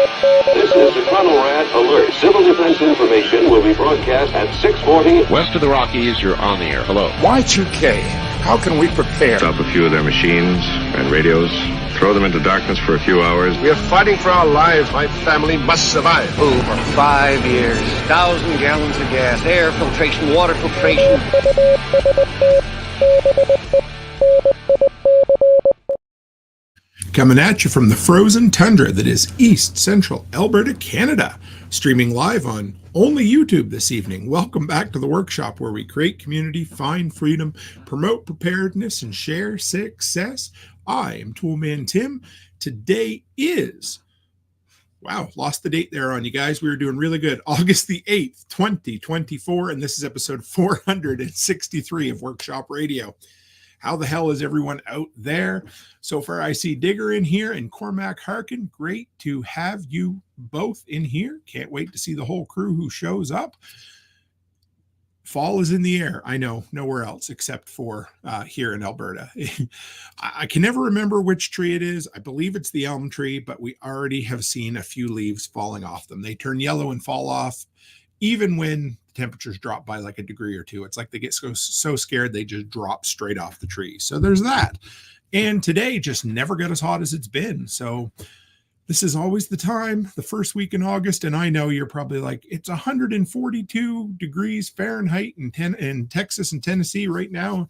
This is the Conrad Alert. Civil defense information will be broadcast at 6:40. West of the Rockies, you're on the air. Hello. Y2K, how can we prepare? Stop a few of their machines and radios. Throw them into darkness for a few hours. We are fighting for our lives. My family must survive. For 5 years, 1,000 gallons of gas, air filtration, water filtration. Coming at you from the frozen tundra that is East Central Alberta, Canada. Streaming live on only YouTube this evening. Welcome back to the workshop where we create community, find freedom, promote preparedness, and share success. I am Toolman Tim. Today is, wow, lost the date there on you guys. We were doing really good. August the 8th, 2024, and this is episode 463 of Workshop Radio. How the hell is everyone out there? So far, I see Digger in here and Cormac Harkin. Great to have you both in here. Can't wait to see the whole crew who shows up. Fall is in the air. I know, nowhere else except for here in Alberta. I can never remember which tree it is. I believe it's the elm tree, but we already have seen a few leaves falling off them. They turn yellow and fall off even when temperatures drop by like a degree or two. It's like they get so scared they just drop straight off the tree. So there's that. And today just never got as hot as it's been. So this is always the time, the first week in August. And I know you're probably like, it's 142 degrees Fahrenheit in Texas and Tennessee right now.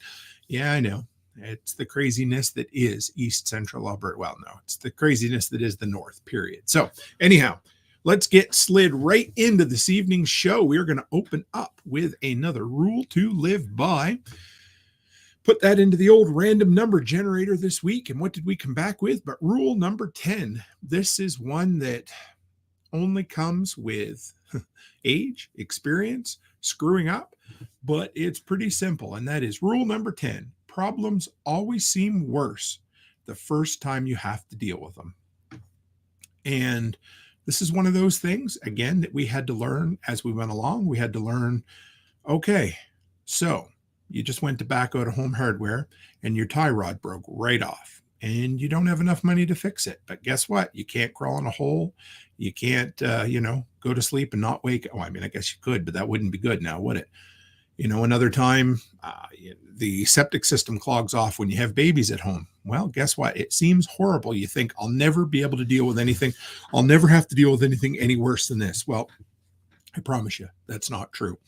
Yeah, I know. It's the craziness that is East Central Alberta. Well, no, it's the craziness that is the North, period. So anyhow, let's get slid right into this evening's show. We're going to open up with another rule to live by. Put that into the old random number generator this week. And what did we come back with? But rule number 10. This is one that only comes with age, experience, screwing up, but it's pretty simple. And that is rule number 10. Problems always seem worse the first time you have to deal with them. And this is one of those things, again, that we had to learn as we went along. We had to learn, okay, so you just went to back out of Home Hardware and your tie rod broke right off and you don't have enough money to fix it. But guess what? You can't crawl in a hole. You can't, go to sleep and not wake. Oh, I mean, I guess you could, but that wouldn't be good now, would it? Another time, the septic system clogs off when you have babies at home. Well, guess what? It seems horrible. You think, I'll never be able to deal with anything. I'll never have to deal with anything any worse than this. Well, I promise you, that's not true.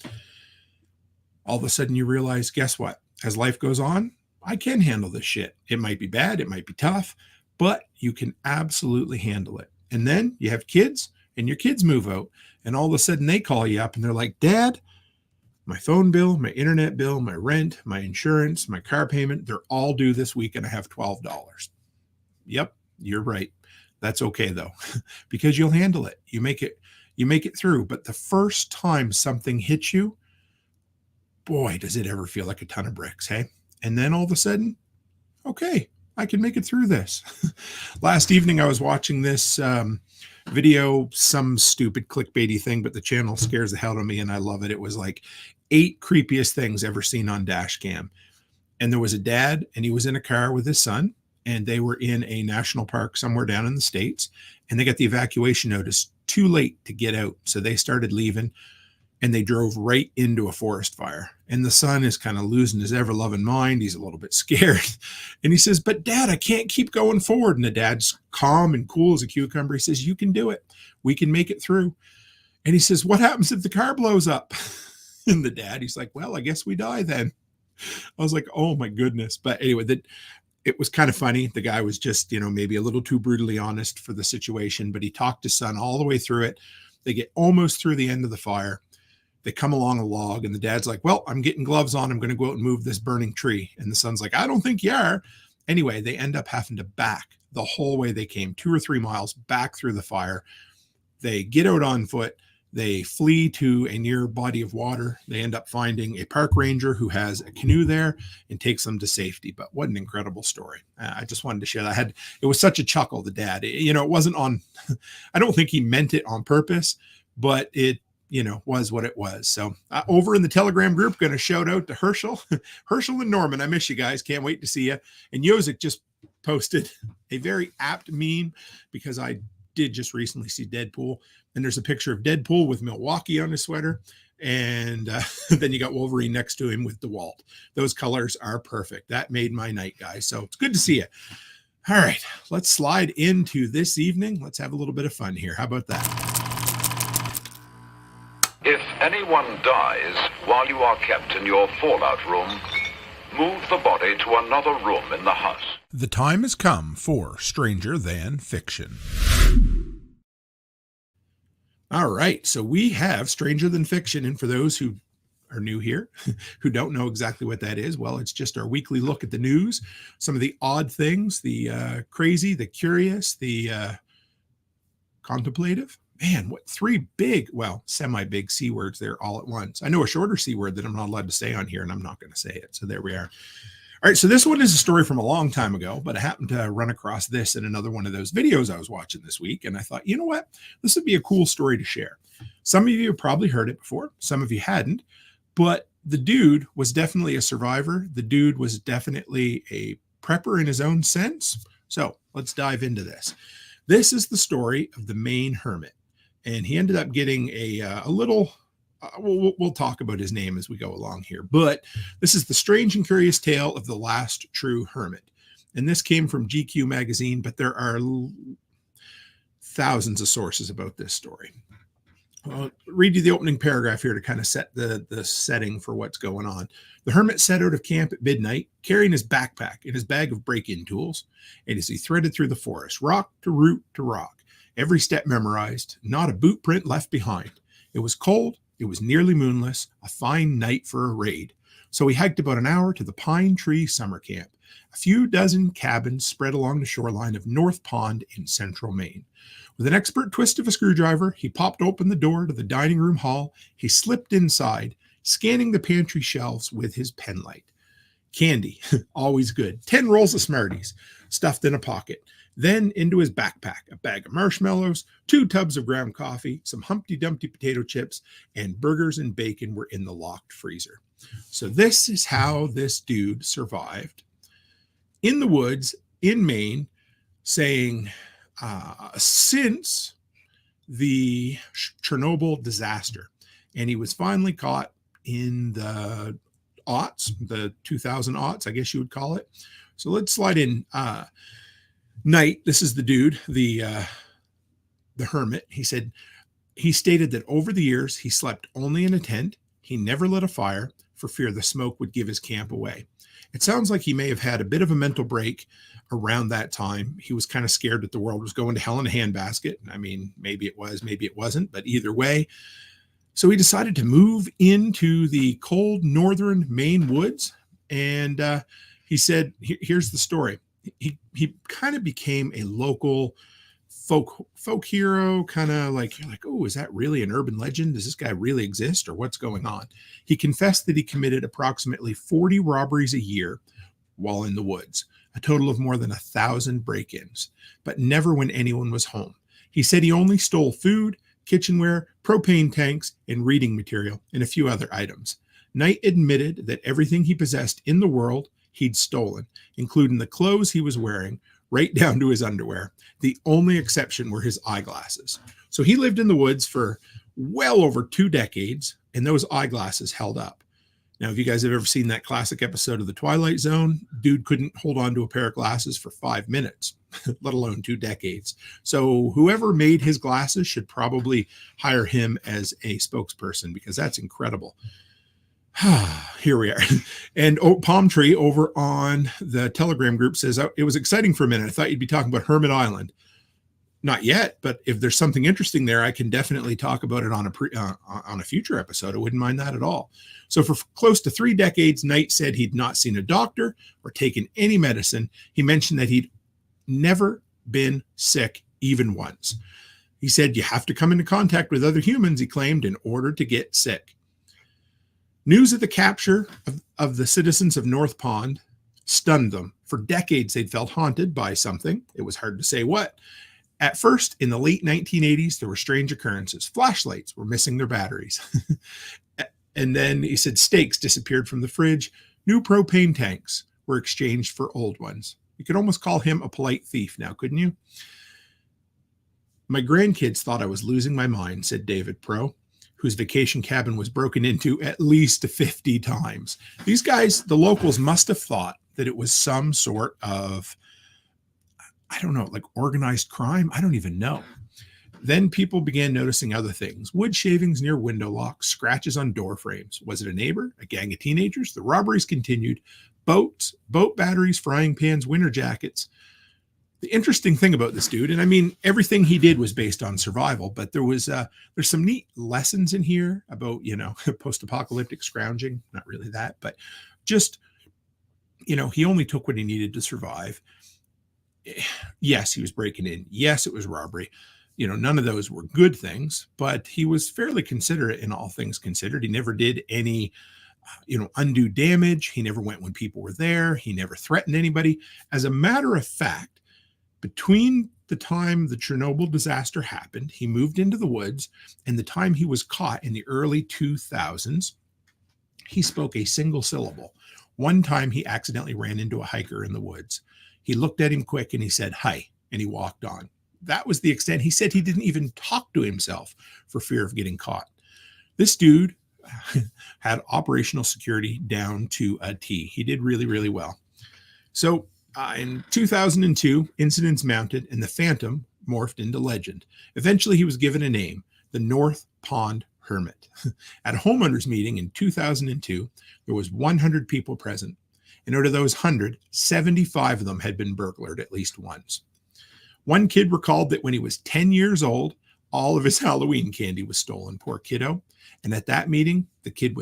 All of a sudden you realize, guess what? As life goes on, I can handle this shit. It might be bad. It might be tough, but you can absolutely handle it. And then you have kids and your kids move out and all of a sudden they call you up and they're like, Dad, my phone bill, my internet bill, my rent, my insurance, my car payment, they're all due this week and I have $12. Yep, you're right. That's okay though, because you'll handle it. You make it through. But the first time something hits you, boy, does it ever feel like a ton of bricks, hey? And then all of a sudden, okay, I can make it through this. Last evening, I was watching this video, some stupid clickbaity thing, but the channel scares the hell out of me and I love it. It was like 8 creepiest things ever seen on dash cam. And there was a dad and he was in a car with his son and they were in a national park somewhere down in the States and they got the evacuation notice too late to get out. So they started leaving and they drove right into a forest fire. And the son is kind of losing his ever-loving mind. He's a little bit scared. And he says, but Dad, I can't keep going forward. And the dad's calm and cool as a cucumber. He says, you can do it. We can make it through. And he says, what happens if the car blows up? And the dad, he's like, well, I guess we die then. I was like, oh my goodness. But anyway, it was kind of funny. The guy was just, maybe a little too brutally honest for the situation, but he talked his son all the way through it. They get almost through the end of the fire. They come along a log and the dad's like, well, I'm getting gloves on. I'm going to go out and move this burning tree. And the son's like, I don't think you are. Anyway, they end up having to back the whole way they came, 2 or 3 miles back through the fire. They get out on foot. They flee to a near body of water. They end up finding a park ranger who has a canoe there and takes them to safety. But what an incredible story. I just wanted to share that. It was such a chuckle, the dad. It wasn't on, I don't think he meant it on purpose, but it, was what it was. So over in the Telegram group, going to shout out to Herschel and Norman. I miss you guys. Can't wait to see you. And Yozik just posted a very apt meme because I did just recently see Deadpool, and there's a picture of Deadpool with Milwaukee on his sweater, and then you got Wolverine next to him with DeWalt. Those colors are perfect. That made my night, guys. So it's good to see you. All right, let's slide into this evening. Let's have a little bit of fun here. How about that? If anyone dies while you are kept in your fallout room, move the body to another room in the house. The time has come for Stranger Than Fiction. All right, so we have Stranger Than Fiction, and for those who are new here, who don't know exactly what that is, well, it's just our weekly look at the news, some of the odd things, the crazy, the curious, the contemplative. Man, what three big, well, semi-big C words there all at once. I know a shorter C word that I'm not allowed to say on here, and I'm not going to say it. So there we are. All right, so this one is a story from a long time ago, but I happened to run across this in another one of those videos I was watching this week, and I thought, you know what? This would be a cool story to share. Some of you have probably heard it before. Some of you hadn't, but the dude was definitely a survivor. The dude was definitely a prepper in his own sense. So let's dive into this. This is the story of the Maine hermit, and he ended up getting a little... We'll talk about his name as we go along here, but this is the strange and curious tale of the last true hermit. And this came from GQ magazine, but there are thousands of sources about this story. I'll read you the opening paragraph here to kind of set the setting for what's going on. The hermit set out of camp at midnight, carrying his backpack and his bag of break-in tools. And as he threaded through the forest, rock to root to rock, every step memorized, not a boot print left behind. It was cold. It was nearly moonless, a fine night for a raid. So he hiked about an hour to the Pine Tree Summer Camp, a few dozen cabins spread along the shoreline of North Pond in central Maine. With an expert twist of a screwdriver, he popped open the door to the dining room hall. He slipped inside, scanning the pantry shelves with his penlight. Candy, always good. 10 rolls of Smarties, stuffed in a pocket. Then into his backpack, a bag of marshmallows, 2 tubs of ground coffee, some Humpty Dumpty potato chips, and burgers and bacon were in the locked freezer. So this is how this dude survived in the woods in Maine, saying since the Chernobyl disaster. And he was finally caught in the aughts, the 2000 aughts, I guess you would call it. So let's slide in. Night, this is the dude, the hermit. He stated that over the years, he slept only in a tent. He never lit a fire for fear the smoke would give his camp away. It sounds like he may have had a bit of a mental break around that time. He was kind of scared that the world was going to hell in a handbasket. I mean, maybe it was, maybe it wasn't, but either way. So he decided to move into the cold northern Maine woods. And he said, here's the story. He kind of became a local folk hero, kind of like, you're like, oh, is that really an urban legend? Does this guy really exist, or what's going on? He confessed that he committed approximately 40 robberies a year while in the woods, a total of more than 1,000 break-ins, but never when anyone was home. He said he only stole food, kitchenware, propane tanks, and reading material, and a few other items. Knight admitted that everything he possessed in the world he'd stolen, including the clothes he was wearing, right down to his underwear. The only exception were his eyeglasses. So he lived in the woods for well over 2 decades, and those eyeglasses held up. Now, if you guys have ever seen that classic episode of The Twilight Zone, dude couldn't hold on to a pair of glasses for 5 minutes, let alone 2 decades. So whoever made his glasses should probably hire him as a spokesperson, because that's incredible. Here we are. And Palm Tree over on the Telegram group says, it was exciting for a minute. I thought you'd be talking about Hermit Island. Not yet, but if there's something interesting there, I can definitely talk about it on a future episode. I wouldn't mind that at all. So for close to 3 decades, Knight said he'd not seen a doctor or taken any medicine. He mentioned that he'd never been sick even once. He said you have to come into contact with other humans, he claimed, in order to get sick. News of the capture of the citizens of North Pond stunned them. For decades, they'd felt haunted by something. It was hard to say what. At first, in the late 1980s, there were strange occurrences. Flashlights were missing their batteries. And then he said steaks disappeared from the fridge. New propane tanks were exchanged for old ones. You could almost call him a polite thief now, couldn't you? My grandkids thought I was losing my mind, said David Pro, whose vacation cabin was broken into at least 50 times. These guys, the locals, must have thought that it was some sort of, I don't know, like organized crime. I don't even know. Then people began noticing other things. Wood shavings near window locks, scratches on door frames. Was it a neighbor? A gang of teenagers? The robberies continued. Boats, boat batteries, frying pans, winter jackets. The interesting thing about this dude, and I mean, everything he did was based on survival, but there's some neat lessons in here about, post-apocalyptic scrounging. Not really that, but just, he only took what he needed to survive. Yes, he was breaking in. Yes, it was robbery. None of those were good things, but he was fairly considerate in all things considered. He never did any, undue damage. He never went when people were there. He never threatened anybody. As a matter of fact, between the time the Chernobyl disaster happened, he moved into the woods, and the time he was caught in the early 2000s, he spoke a single syllable. One time he accidentally ran into a hiker in the woods. He looked at him quick and he said, "Hi," and he walked on. That was the extent. He said he didn't even talk to himself for fear of getting caught. This dude had operational security down to a T. He did really, really well. So in 2002, incidents mounted and the Phantom morphed into legend. Eventually, he was given a name, the North Pond Hermit. At a homeowners meeting in 2002, there was 100 people present. And out of those 100, 75 of them had been burglared at least once. One kid recalled that when he was 10 years old, all of his Halloween candy was stolen. Poor kiddo. And at that meeting, the kid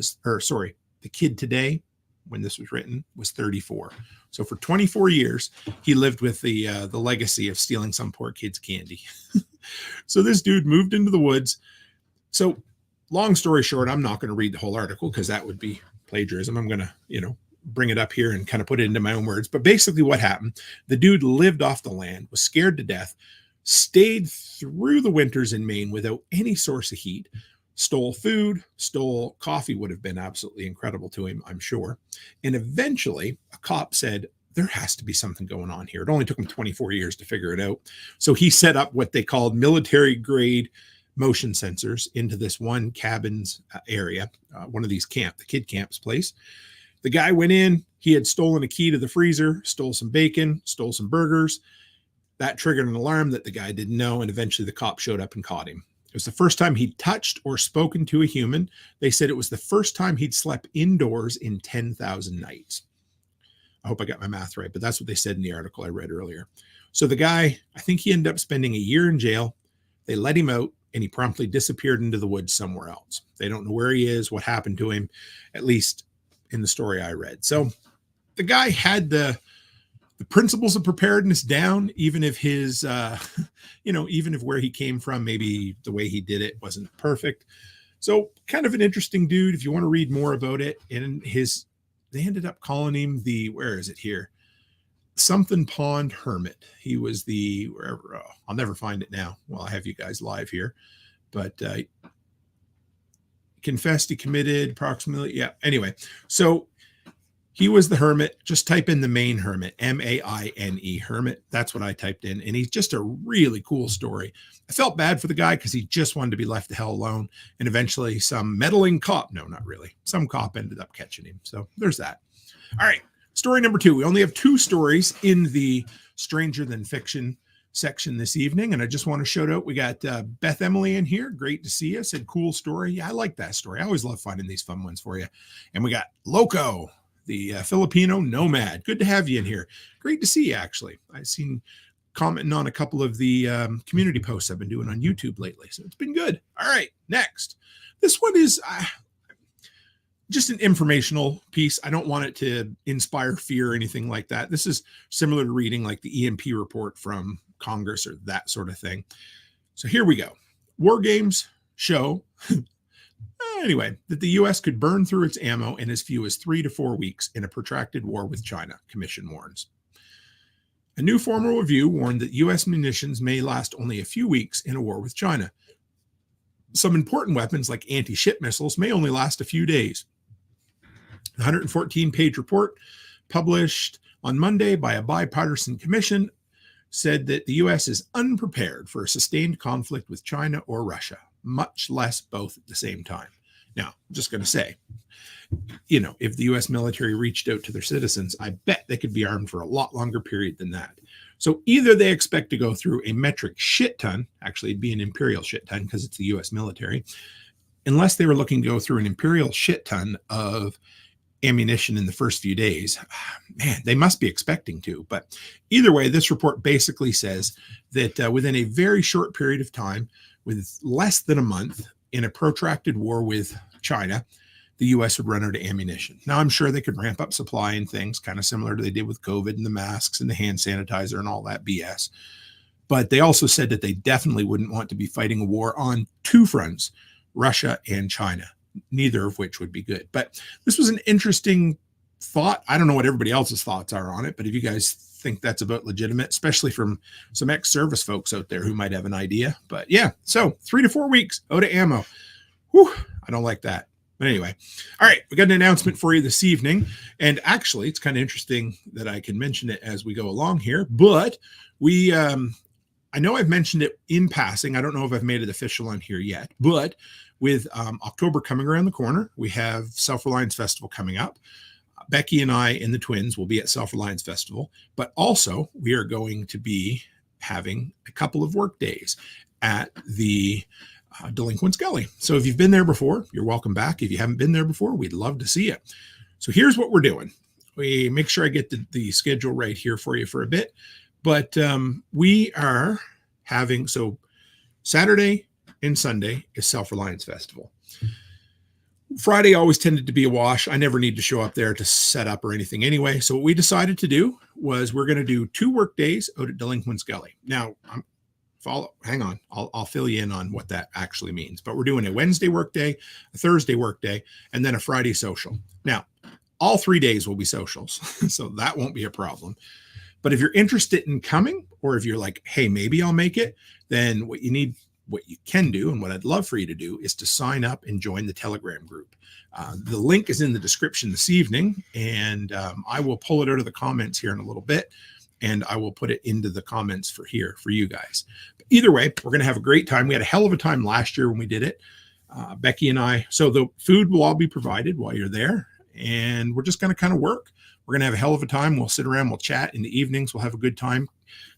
today, when this was written, was 34. So for 24 years, he lived with the legacy of stealing some poor kid's candy. So this dude moved into the woods. So long story short, I'm not going to read the whole article because that would be plagiarism. I'm going to, bring it up here and kind of put it into my own words. But basically what happened, the dude lived off the land, was scared to death, stayed through the winters in Maine without any source of heat, stole food, stole coffee, would have been absolutely incredible to him, I'm sure. And eventually a cop said, there has to be something going on here. It only took him 24 years to figure it out. So he set up what they called military grade motion sensors into this one cabin's area, one of these the kid camp's place. The guy went in, he had stolen a key to the freezer, stole some bacon, stole some burgers. That triggered an alarm that the guy didn't know, and eventually the cop showed up and caught him. It was the first time he'd touched or spoken to a human. They said it was the first time he'd slept indoors in 10,000 nights. I hope I got my math right, but that's what they said in the article I read earlier. So the guy, I think he ended up spending a year in jail. They let him out, and he promptly disappeared into the woods somewhere else. They don't know where he is, what happened to him, at least in the story I read. So the guy had the principles of preparedness down, even if his, even if where he came from, maybe the way he did it wasn't perfect. So kind of an interesting dude. If you want to read more about it, and they ended up calling him where is it here? Something Pond Hermit. He was I'll never find it now. Well, I have you guys live here, but confessed he committed approximately. Yeah. Anyway, so he was the hermit. Just type in the Maine Hermit, M-A-I-N-E Hermit. That's what I typed in. And he's just a really cool story. I felt bad for the guy because he just wanted to be left the hell alone. And eventually some meddling cop, no, not really. Some cop ended up catching him. So there's that. All right. Story number 2. We only have 2 stories in the Stranger Than Fiction section this evening, and I just want to shout out, we got Beth Emily in here. Great to see you. Said cool story. Yeah, I like that story. I always love finding these fun ones for you. And we got Loco, the Filipino nomad. Good to have you in here. Great to see you, actually. I've seen commenting on a couple of the community posts I've been doing on YouTube lately, so it's been good. All right, next. This one is just an informational piece. I don't want it to inspire fear or anything like that. This is similar to reading like the EMP report from Congress or that sort of thing. So here we go. War games show, anyway, that the U.S. could burn through its ammo in as few as 3 to 4 weeks in a protracted war with China, Commission warns. A new formal review warned that U.S. munitions may last only a few weeks in a war with China. Some important weapons like anti-ship missiles may only last a few days. The 114-page report published on Monday by a bipartisan commission said that the U.S. is unprepared for a sustained conflict with China or Russia, much less both at the same time. Now, I'm just going to say, if the U.S. military reached out to their citizens, I bet they could be armed for a lot longer period than that. So either they expect to go through a metric shit ton, actually it'd be an imperial shit ton because it's the U.S. military, unless they were looking to go through an imperial shit ton of ammunition in the first few days. Man, they must be expecting to. But either way, this report basically says that within a very short period of time, with less than a month, in a protracted war with China, the U.S. would run out of ammunition. Now, I'm sure they could ramp up supply and things, kind of similar to they did with COVID and the masks and the hand sanitizer and all that BS. But they also said that they definitely wouldn't want to be fighting a war on two fronts, Russia and China, neither of which would be good. But this was an interesting thought. I don't know what everybody else's thoughts are on it, but if you guys think that's about legitimate, especially from some ex-service folks out there who might have an idea. But yeah, so 3 to 4 weeks out of ammo. Whew, I don't like that. But anyway, all right, we got an announcement for you this evening. And actually, it's kind of interesting that I can mention it as we go along here. But we, I know I've mentioned it in passing. I don't know if I've made it official on here yet. But with October coming around the corner, we have Self-Reliance Festival coming up. Becky and I and the twins will be at Self-Reliance Festival. But also, we are going to be having a couple of work days at the Delinquents Gully. So if you've been there before, you're welcome back. If you haven't been there before, we'd love to see you. So here's what we're doing. We make sure I get the schedule right here for you for a bit. But we are having, so Saturday and Sunday is Self-Reliance Festival. Friday always tended to be a wash. I never need to show up there to set up or anything anyway. So what we decided to do was we're going to do 2 work days out at Delinquents Gully. Now, hang on. I'll fill you in on what that actually means. But we're doing a Wednesday work day, a Thursday work day, and then a Friday social. Now, all 3 days will be socials, so that won't be a problem. But if you're interested in coming, or if you're like, hey, maybe I'll make it, then what you can do, and what I'd love for you to do, is to sign up and join the Telegram group. The link is in the description this evening, and I will pull it out of the comments here in a little bit, and I will put it into the comments for you guys. But either way, we're going to have a great time. We had a hell of a time last year when we did it. Becky and I, so the food will all be provided while you're there, and we're just going to kind of work. We're going to have a hell of a time. We'll sit around, we'll chat in the evenings. We'll have a good time.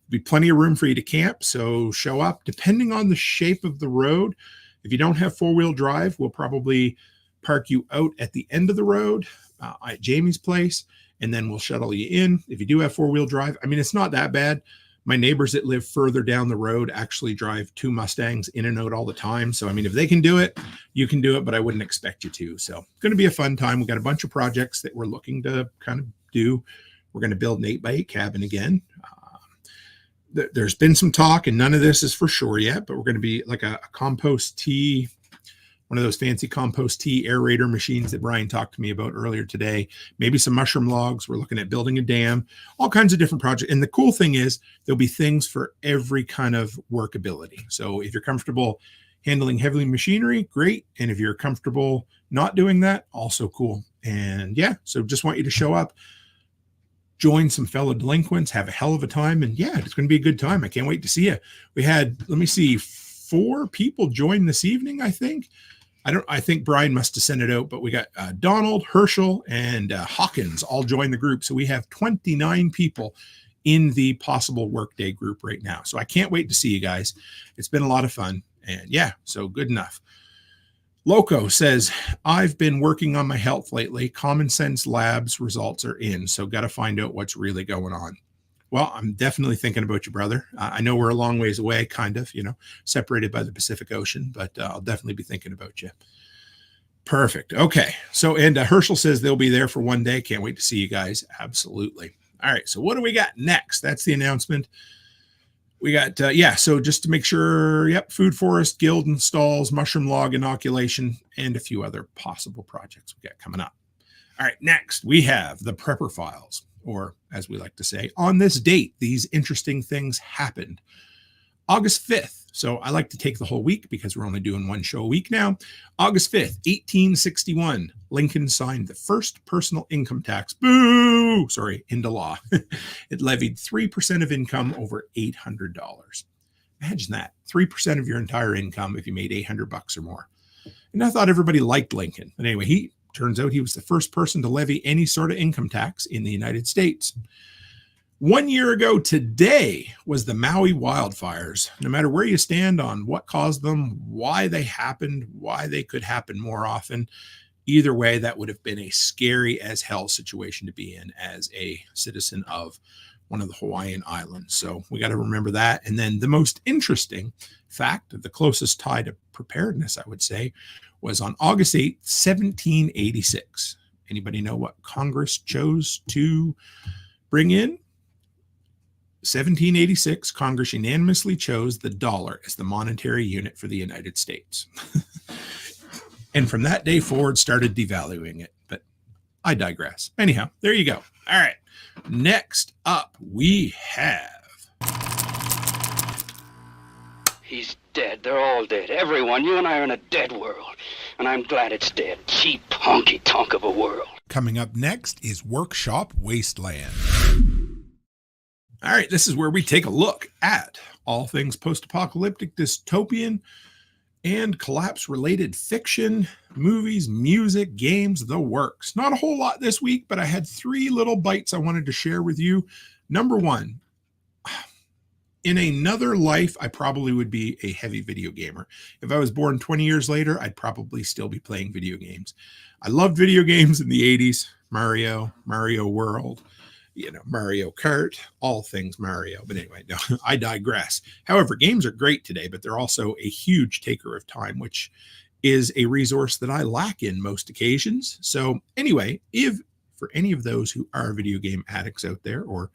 There'll be plenty of room for you to camp, so show up. Depending on the shape of the road, if you don't have 4-wheel drive, we'll probably park you out at the end of the road at Jamie's place, and then we'll shuttle you in. If you do have 4-wheel drive, I mean, it's not that bad. My neighbors that live further down the road actually drive 2 Mustangs in and out all the time. So, I mean, if they can do it, you can do it, but I wouldn't expect you to. So it's going to be a fun time. We got a bunch of projects that we're looking to kind of do. We're going to build an 8x8 cabin again. There's been some talk, and none of this is for sure yet, but we're going to be like a compost tea, one of those fancy compost tea aerator machines that Brian talked to me about earlier today. Maybe some mushroom logs. We're looking at building a dam, all kinds of different projects. And the cool thing is there'll be things for every kind of workability. So if you're comfortable handling heavy machinery, great. And if you're comfortable not doing that, also cool. And yeah, so just want you to show up, join some fellow delinquents, have a hell of a time. And yeah, it's going to be a good time. I can't wait to see you. We had, let me see, 4 people join this evening, I think. I think Brian must have sent it out, but we got Donald, Herschel, and Hawkins all joined the group. So we have 29 people in the possible workday group right now. So I can't wait to see you guys. It's been a lot of fun. And yeah, so good enough. Loco says, I've been working on my health lately. Common Sense Labs results are in. So got to find out what's really going on. Well, I'm definitely thinking about you, brother. I know we're a long ways away, kind of, separated by the Pacific Ocean, but I'll definitely be thinking about you. Perfect. Okay. So, and Herschel says they'll be there for one day. Can't wait to see you guys. Absolutely. All right. So what do we got next? That's the announcement. We got, so just to make sure, food forest, guild installs, mushroom log inoculation, and a few other possible projects we got coming up. All right. Next, we have the Prepper Files. Or as we like to say, on this date, these interesting things happened. August 5th. So I like to take the whole week because we're only doing one show a week now. August 5th, 1861, Lincoln signed the first personal income tax. Boo! into law. It levied 3% of income over $800. Imagine that, 3% of your entire income if you made $800 or more. And I thought everybody liked Lincoln. But anyway, turns out he was the first person to levy any sort of income tax in the United States. 1 year ago today was the Maui wildfires. No matter where you stand on what caused them, why they happened, why they could happen more often, either way, that would have been a scary as hell situation to be in as a citizen of one of the Hawaiian islands. So we got to remember that. And then the most interesting fact, the closest tie to preparedness, I would say, was on August 8th, 1786. Anybody know what Congress chose to bring in? 1786, Congress unanimously chose the dollar as the monetary unit for the United States. And from that day forward, started devaluing it. But I digress. Anyhow, there you go. All right. Next up, we have... He's dead. They're all dead. Everyone. You and I are in a dead world. And I'm glad it's dead. Cheap, honky-tonk of a world. Coming up next is Workshop Wasteland. All right, this is where we take a look at all things post-apocalyptic, dystopian, and collapse-related fiction, movies, music, games, the works. Not a whole lot this week, but I had 3 little bites I wanted to share with you. Number 1, in another life, I probably would be a heavy video gamer. If I was born 20 years later, I'd probably still be playing video games. I loved video games in the 80s, Mario World, Mario Kart, all things Mario. But anyway, no, I digress. However, games are great today, but they're also a huge taker of time, which is a resource that I lack in most occasions. So anyway, if for any of those who are video game addicts out there, or,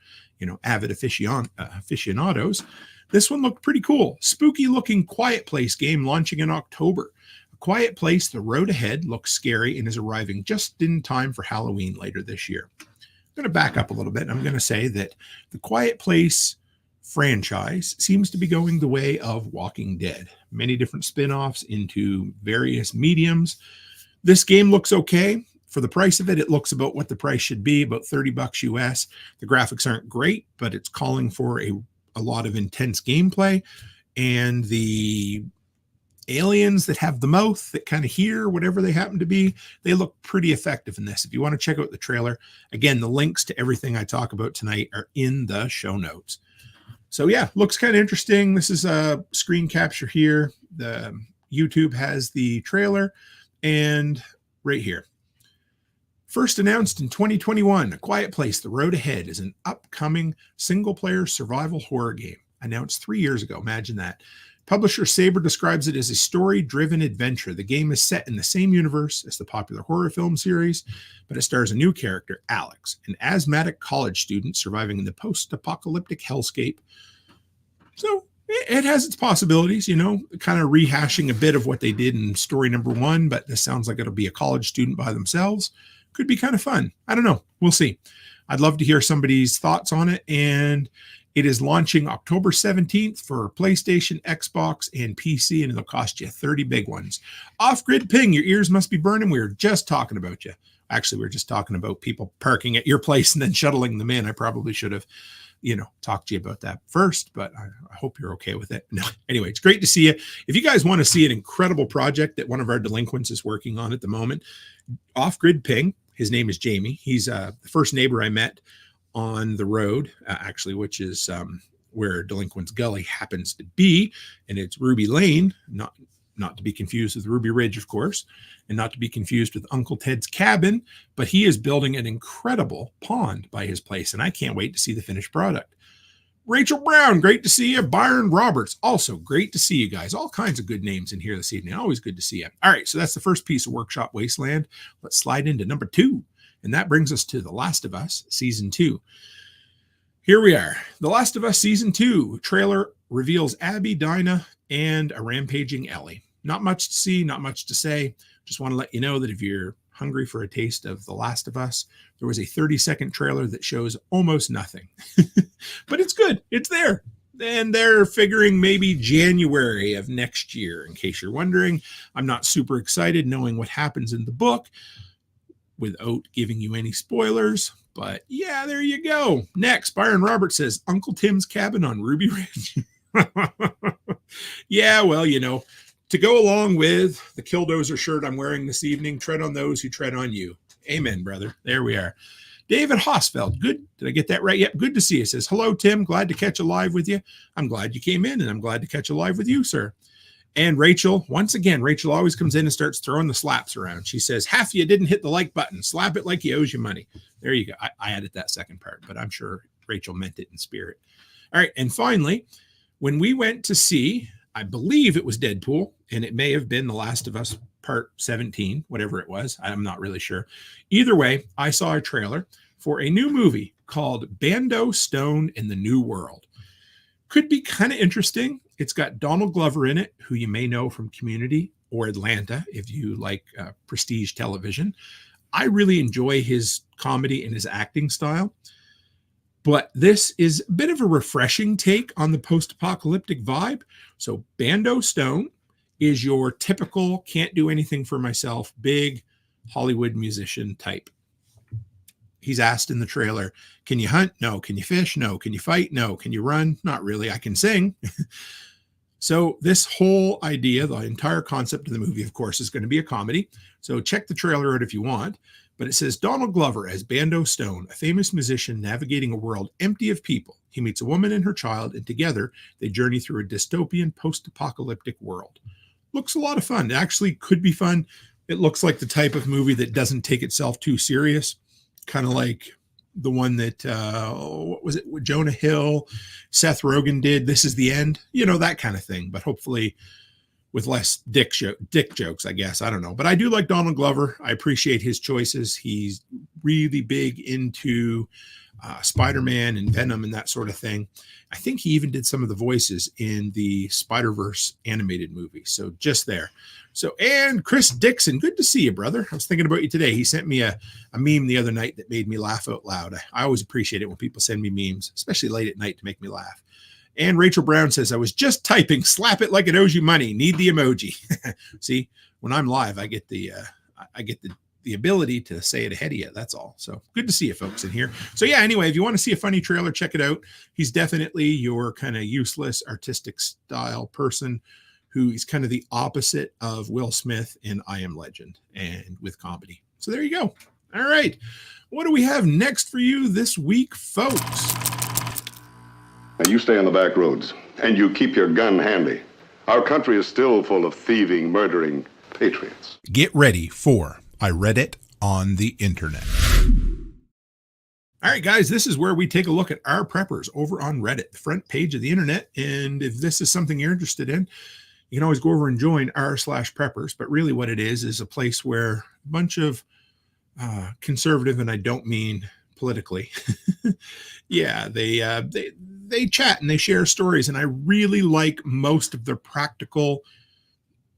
avid aficionados, this one looked pretty cool. Spooky looking Quiet Place game launching in October. A Quiet Place, The Road Ahead looks scary and is arriving just in time for Halloween later this year. I'm going to back up a little bit. I'm going to say that the Quiet Place franchise seems to be going the way of Walking Dead. Many different spin-offs into various mediums. This game looks okay. For the price of it, it looks about what the price should be, about $30 US. The graphics aren't great, but it's calling for a lot of intense gameplay. And the aliens that have the mouth that kind of hear whatever they happen to be, they look pretty effective in this. If you want to check out the trailer, again, the links to everything I talk about tonight are in the show notes. So yeah, looks kind of interesting. This is a screen capture here. The YouTube has the trailer, and right here. First announced in 2021, A Quiet Place, The Road Ahead is an upcoming single-player survival horror game. Announced 3 years ago. Imagine that. Publisher Saber describes it as a story-driven adventure. The game is set in the same universe as the popular horror film series, but it stars a new character, Alex, an asthmatic college student surviving in the post-apocalyptic hellscape. So it has its possibilities, kind of rehashing a bit of what they did in story number 1, but this sounds like it'll be a college student by themselves. Could be kind of fun. I don't know. We'll see. I'd love to hear somebody's thoughts on it, and it is launching October 17th for PlayStation, Xbox, and PC, and it'll cost you 30 big ones. Off-grid ping, your ears must be burning. We were just talking about you. Actually, we were just talking about people parking at your place and then shuttling them in. I probably should have, talked to you about that first, but I hope you're okay with it. No, anyway, it's great to see you. If you guys want to see an incredible project that one of our delinquents is working on at the moment, Off-Grid Ping, his name is Jamie. He's the first neighbor I met on the road, actually, which is where Delinquent's Gully happens to be, and it's Ruby Lane, not to be confused with Ruby Ridge, of course, and not to be confused with Uncle Ted's cabin, but he is building an incredible pond by his place, and I can't wait to see the finished product. Rachel Brown, great to see you. Byron Roberts, also great to see you guys. All kinds of good names in here this evening. Always good to see you. All right, so that's the first piece of Workshop Wasteland. Let's slide into number 2, and that brings us to The Last of Us Season 2. Here we are. The Last of Us Season 2 trailer reveals Abby, Dinah, and a rampaging Ellie. Not much to see, not much to say. Just want to let you know that if you're hungry for a taste of The Last of Us, there was a 30-second trailer that shows almost nothing. But it's good. It's there. And they're figuring maybe January of next year, in case you're wondering. I'm not super excited knowing what happens in the book without giving you any spoilers, But yeah, there you go. Next, Byron Roberts says, Uncle Tim's cabin on Ruby Ridge. Yeah, well, you know, to go along with the Killdozer shirt I'm wearing this evening, tread on those who tread on you. Amen, brother. There we are. David Hosfeld. Good. Did I get that right? Yep. Good to see you. Says, hello, Tim. Glad to catch a live with you. I'm glad you came in, and I'm glad to catch a live with you, sir. And Rachel, once again, Rachel always comes in and starts throwing the slaps around. She says, half you didn't hit the like button. Slap it like he owes you money. There you go. I added that second part, but I'm sure Rachel meant it in spirit. All right. And finally, when we went to see, I believe it was Deadpool, and it may have been The Last of Us Part 17, whatever it was. I'm not really sure. Either way, I saw a trailer for a new movie called Bando Stone in the New World. Could be kind of interesting. It's got Donald Glover in it, who you may know from Community or Atlanta, if you like prestige television. I really enjoy his comedy and his acting style. But this is a bit of a refreshing take on the post-apocalyptic vibe. So Bando Stone is your typical can't do anything for myself, big Hollywood musician type. He's asked in the trailer, can you hunt? No. Can you fish? No. Can you fight? No. Can you run? Not really. I can sing. So this whole idea, the entire concept of the movie, of course, is going to be a comedy. So check the trailer out if you want. But it says Donald Glover as Bando Stone, a famous musician navigating a world empty of people. He meets a woman and her child, and together they journey through a dystopian post-apocalyptic world. Looks a lot of fun. It actually could be fun. It looks like the type of movie that doesn't take itself too serious. Kind of like the one that, what was it? Jonah Hill, Seth Rogen did. This is the end. You know, that kind of thing. But hopefully with less dick jokes, I guess. I don't know. But I do like Donald Glover. I appreciate his choices. He's really big into Spider-Man and Venom and that sort of thing. I think he even did some of the voices in the Spider-Verse animated movie. So just there. So, and Chris Dixon, good to see you, brother. I was thinking about you today. He sent me a meme the other night that made me laugh out loud. I always appreciate it when people send me memes, especially late at night, to make me laugh. And Rachel Brown says, I was just typing, slap it like it owes you money. Need the emoji. See, when I'm live, I get the ability to say it ahead of you. That's all. So good to see you folks in here. So yeah, anyway, if you want to see a funny trailer, check it out. He's definitely your kind of useless artistic style person who is kind of the opposite of Will Smith in I Am Legend and with comedy. So there you go. All right. What do we have next for you this week, folks? Now you stay on the back roads, and you keep your gun handy. Our country is still full of thieving, murdering patriots. Get ready for I Read It on the Internet. All right, guys, this is where we take a look at our preppers over on Reddit, the front page of the internet. And if this is something you're interested in, you can always go over and join r/preppers. But really what it is a place where a bunch of conservative, and I don't mean politically, yeah, they chat and they share stories. And I really like most of their practical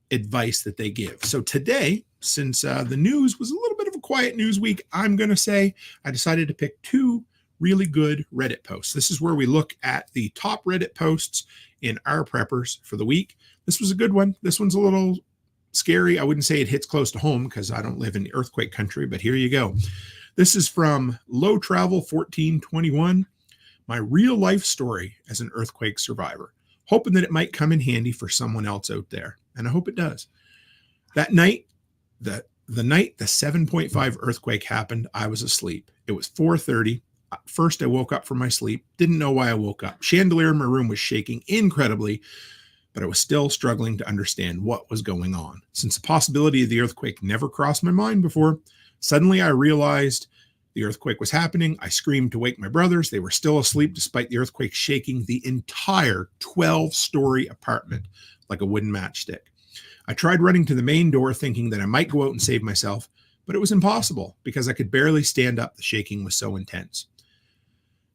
advice that they give. So today, since the news was a little bit of a quiet news week, I'm going to say I decided to pick two really good Reddit posts. This is where we look at the top Reddit posts in our preppers for the week. This was a good one. This one's a little scary. I wouldn't say it hits close to home because I don't live in the earthquake country, but here you go. This is from Low Travel 1421, my real life story as an earthquake survivor, hoping that it might come in handy for someone else out there. And I hope it does. That night, the night the 7.5 earthquake happened, I was asleep. It was 4:30. First, I woke up from my sleep. Didn't know why I woke up. Chandelier in my room was shaking incredibly, but I was still struggling to understand what was going on. Since the possibility of the earthquake never crossed my mind before, suddenly I realized the earthquake was happening. I screamed to wake my brothers. They were still asleep despite the earthquake shaking the entire 12-story apartment like a wooden matchstick. I tried running to the main door thinking that I might go out and save myself, but it was impossible because I could barely stand up. The shaking was so intense.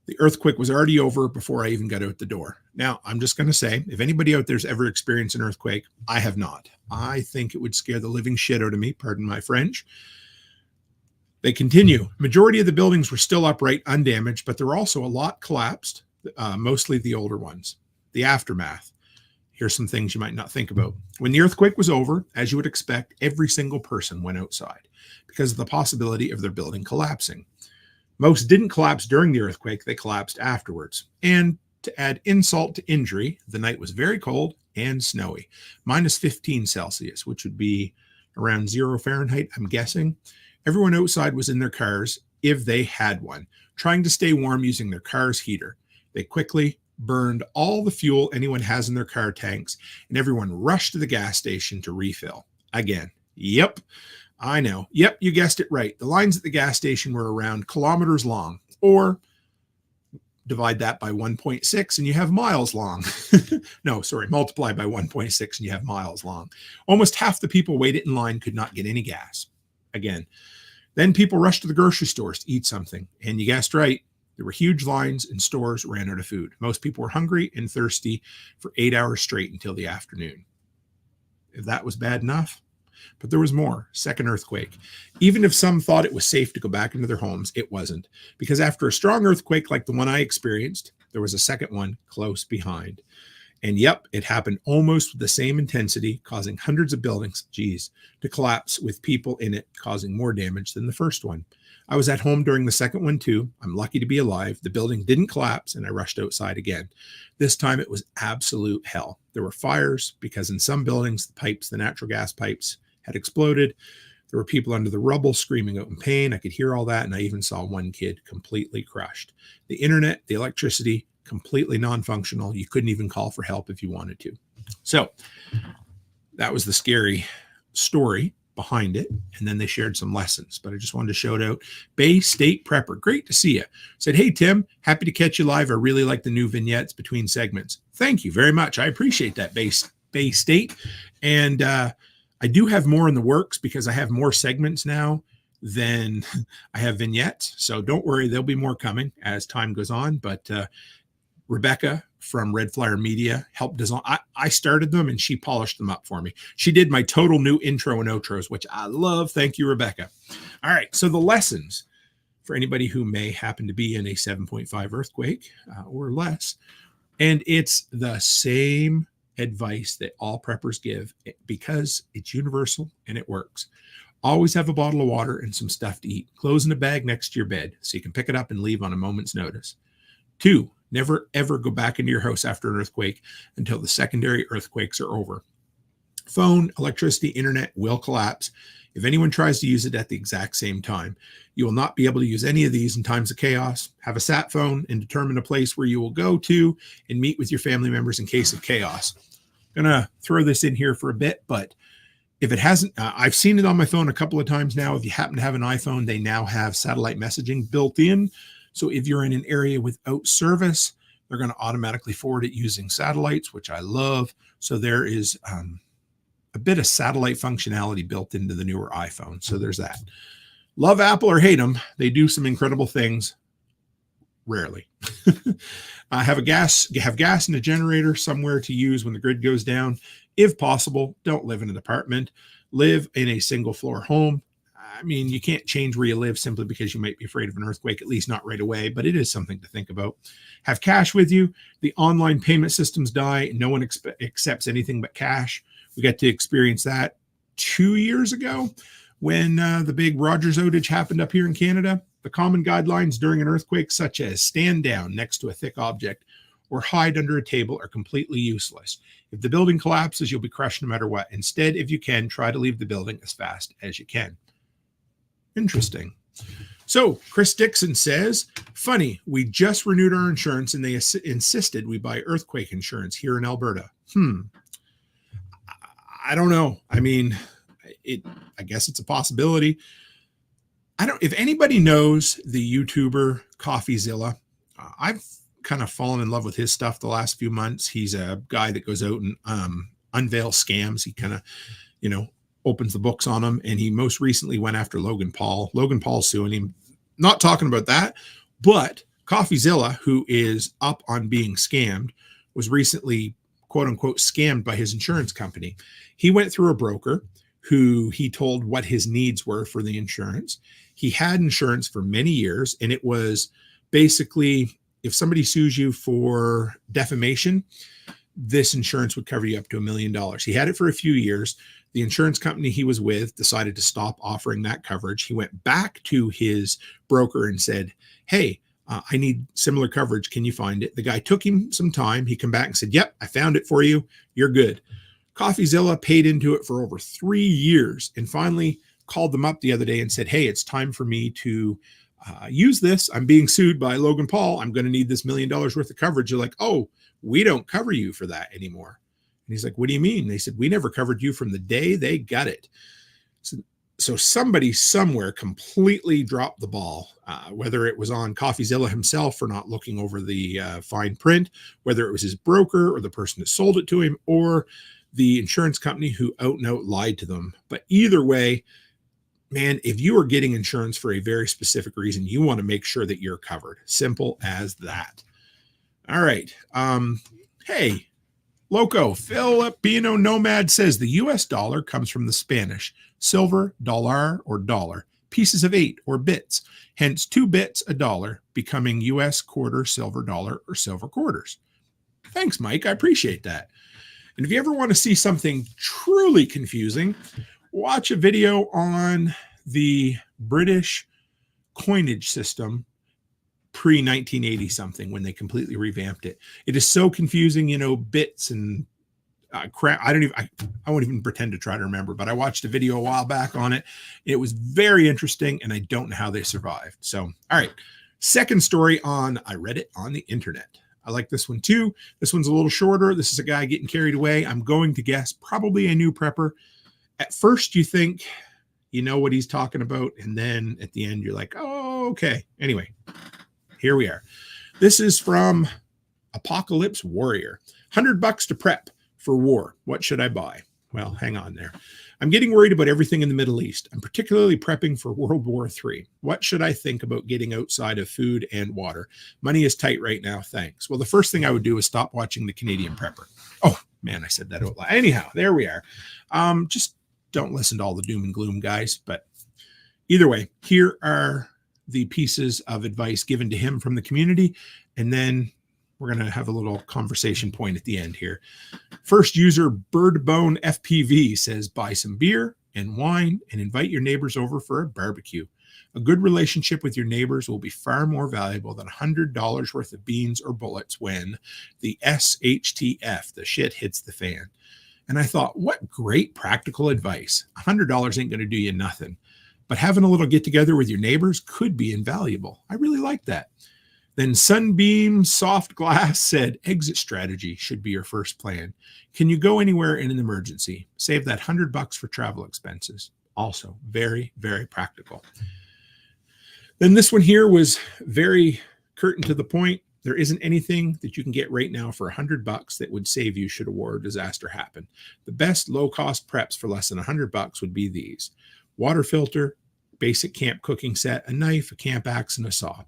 The earthquake was already over before I even got out the door. Now, I'm just going to say, if anybody out there's ever experienced an earthquake, I have not. I think it would scare the living shit out of me, pardon my French. They continue. Majority of the buildings were still upright, undamaged, but there were also a lot collapsed, mostly the older ones. The aftermath. Here's some things you might not think about. When the earthquake was over, as you would expect, every single person went outside because of the possibility of their building collapsing. Most didn't collapse during the earthquake, they collapsed afterwards. And to add insult to injury, the night was very cold and snowy, minus 15 Celsius, which would be around 0 Fahrenheit, I'm guessing. Everyone outside was in their cars, if they had one, trying to stay warm using their car's heater. They quickly burned all the fuel anyone has in their car tanks, and everyone rushed to the gas station to refill. Again, yep, I know. Yep, you guessed it right. The lines at the gas station were around kilometers long, or divide that by 1.6 and you have miles long. No, sorry, multiply by 1.6 and you have miles long. Almost half the people waited in line could not get any gas. Again, then people rushed to the grocery stores to eat something. And you guessed right, there were huge lines and stores ran out of food. Most people were hungry and thirsty for 8 hours straight until the afternoon. If that was bad enough, but there was more. Second earthquake. Even if some thought it was safe to go back into their homes, it wasn't. Because after a strong earthquake like the one I experienced, there was a second one close behind. And yep, it happened almost with the same intensity, causing hundreds of buildings, to collapse with people in it, causing more damage than the first one. I was at home during the second one too. I'm lucky to be alive. The building didn't collapse and I rushed outside again. This time it was absolute hell. There were fires because in some buildings, the natural gas pipes had exploded. There were people under the rubble screaming out in pain. I could hear all that. And I even saw one kid completely crushed. The internet, the electricity, completely non-functional. You couldn't even call for help if you wanted to. So that was the scary story behind it. And then they shared some lessons, but I just wanted to shout out Bay State Prepper. Great to see you. Said, hey, Tim, happy to catch you live. I really like the new vignettes between segments. Thank you very much. I appreciate that, Bay State. And, I do have more in the works because I have more segments now than I have vignettes. So don't worry, there'll be more coming as time goes on. But Rebecca from Red Flyer Media helped design. I started them and she polished them up for me. She did my total new intro and outros, which I love. Thank you, Rebecca. All right. So the lessons for anybody who may happen to be in a 7.5 earthquake or less. And it's the same advice that all preppers give because it's universal and it works. Always have a bottle of water and some stuff to eat. Clothes in a bag next to your bed so you can pick it up and leave on a moment's notice. 2, never ever go back into your house after an earthquake until the secondary earthquakes are over. Phone, electricity, internet will collapse if anyone tries to use it at the exact same time. You will not be able to use any of these in times of chaos. Have a sat phone and determine a place where you will go to and meet with your family members in case of chaos. I'm going to throw this in here for a bit, but if it hasn't, I've seen it on my phone a couple of times now. If you happen to have an iPhone, they now have satellite messaging built in. So if you're in an area without service, they're going to automatically forward it using satellites, which I love. So there is a bit of satellite functionality built into the newer iPhone. So there's that. Love Apple or hate them, they do some incredible things. Rarely. Have gas and a generator somewhere to use when the grid goes down. If possible, don't live in an apartment. Live in a single floor home. I mean, you can't change where you live simply because you might be afraid of an earthquake, at least not right away, but it is something to think about. Have cash with you. The online payment systems die. No one accepts anything but cash. We got to experience that 2 years ago when the big Rogers outage happened up here in Canada. The common guidelines during an earthquake, such as stand down next to a thick object or hide under a table, are completely useless. If the building collapses, you'll be crushed no matter what. Instead, if you can, try to leave the building as fast as you can. Interesting. So Chris Dixon says, funny, we just renewed our insurance and they insisted we buy earthquake insurance here in Alberta. I don't know. I mean, I guess it's a possibility. If anybody knows the YouTuber CoffeeZilla, I've kind of fallen in love with his stuff the last few months. He's a guy that goes out and unveils scams. He kind of, opens the books on them. And he most recently went after Logan Paul. Logan Paul's suing him. Not talking about that, but CoffeeZilla, who is up on being scammed, was recently, quote unquote, scammed by his insurance company. He went through a broker who he told what his needs were for the insurance. He had insurance for many years, and it was basically, if somebody sues you for defamation, this insurance would cover you up to $1 million. He had it for a few years. The insurance company he was with decided to stop offering that coverage. He went back to his broker and said, hey, I need similar coverage. Can you find it? The guy took him some time. He came back and said, yep, I found it for you. You're good. CoffeeZilla paid into it for over 3 years and finally called them up the other day and said, hey, it's time for me to use this. I'm being sued by Logan Paul. I'm going to need this $1 million worth of coverage. They're like, oh, we don't cover you for that anymore. And he's like, what do you mean? They said, we never covered you from the day they got it. So somebody somewhere completely dropped the ball, whether it was on CoffeeZilla himself for not looking over the fine print, whether it was his broker or the person that sold it to him, or the insurance company who out and out lied to them. But either way, man, if you are getting insurance for a very specific reason, you want to make sure that you're covered. Simple as that. All right. Hey, Loco, Filipino Nomad says the US dollar comes from the Spanish silver, dollar, or dollar, pieces of 8 or bits, hence 2 bits a dollar, becoming US quarter, silver dollar, or silver quarters. Thanks, Mike. I appreciate that. And if you ever want to see something truly confusing, watch a video on the British coinage system pre-1980 something when they completely revamped it. It is so confusing, bits and crap. I won't even pretend to try to remember, but I watched a video a while back on it. It was very interesting, and I don't know how they survived. So, all right. Second story I read it on the internet. I like this one too. This one's a little shorter. This is a guy getting carried away. I'm going to guess probably a new prepper. At first you think you know what he's talking about, and then at the end you're like, oh, okay. Anyway, here we are. This is from Apocalypse Warrior. $100 to prep for war. What should I buy? Well, hang on there. I'm getting worried about everything in the Middle East. I'm particularly prepping for World War III. What should I think about getting outside of food and water? Money is tight right now. Thanks. Well, the first thing I would do is stop watching the Canadian Prepper. Oh, man, I said that out loud. Anyhow, there we are. Just don't listen to all the doom and gloom, guys. But either way, here are the pieces of advice given to him from the community. And then we're going to have a little conversation point at the end here. First user Birdbone FPV says, buy some beer and wine and invite your neighbors over for a barbecue. A good relationship with your neighbors will be far more valuable than $100 worth of beans or bullets when the SHTF, the shit hits the fan. And I thought, what great practical advice. $100 ain't going to do you nothing. But having a little get together with your neighbors could be invaluable. I really like that. Then Sunbeam Soft Glass said, exit strategy should be your first plan. Can you go anywhere in an emergency? Save that $100 for travel expenses. Also very, very practical. Then this one here was very curt and to the point. There isn't anything that you can get right now for $100 that would save you should a war or disaster happen. The best low-cost preps for less than $100 would be these: water filter, basic camp cooking set, a knife, a camp axe, and a saw.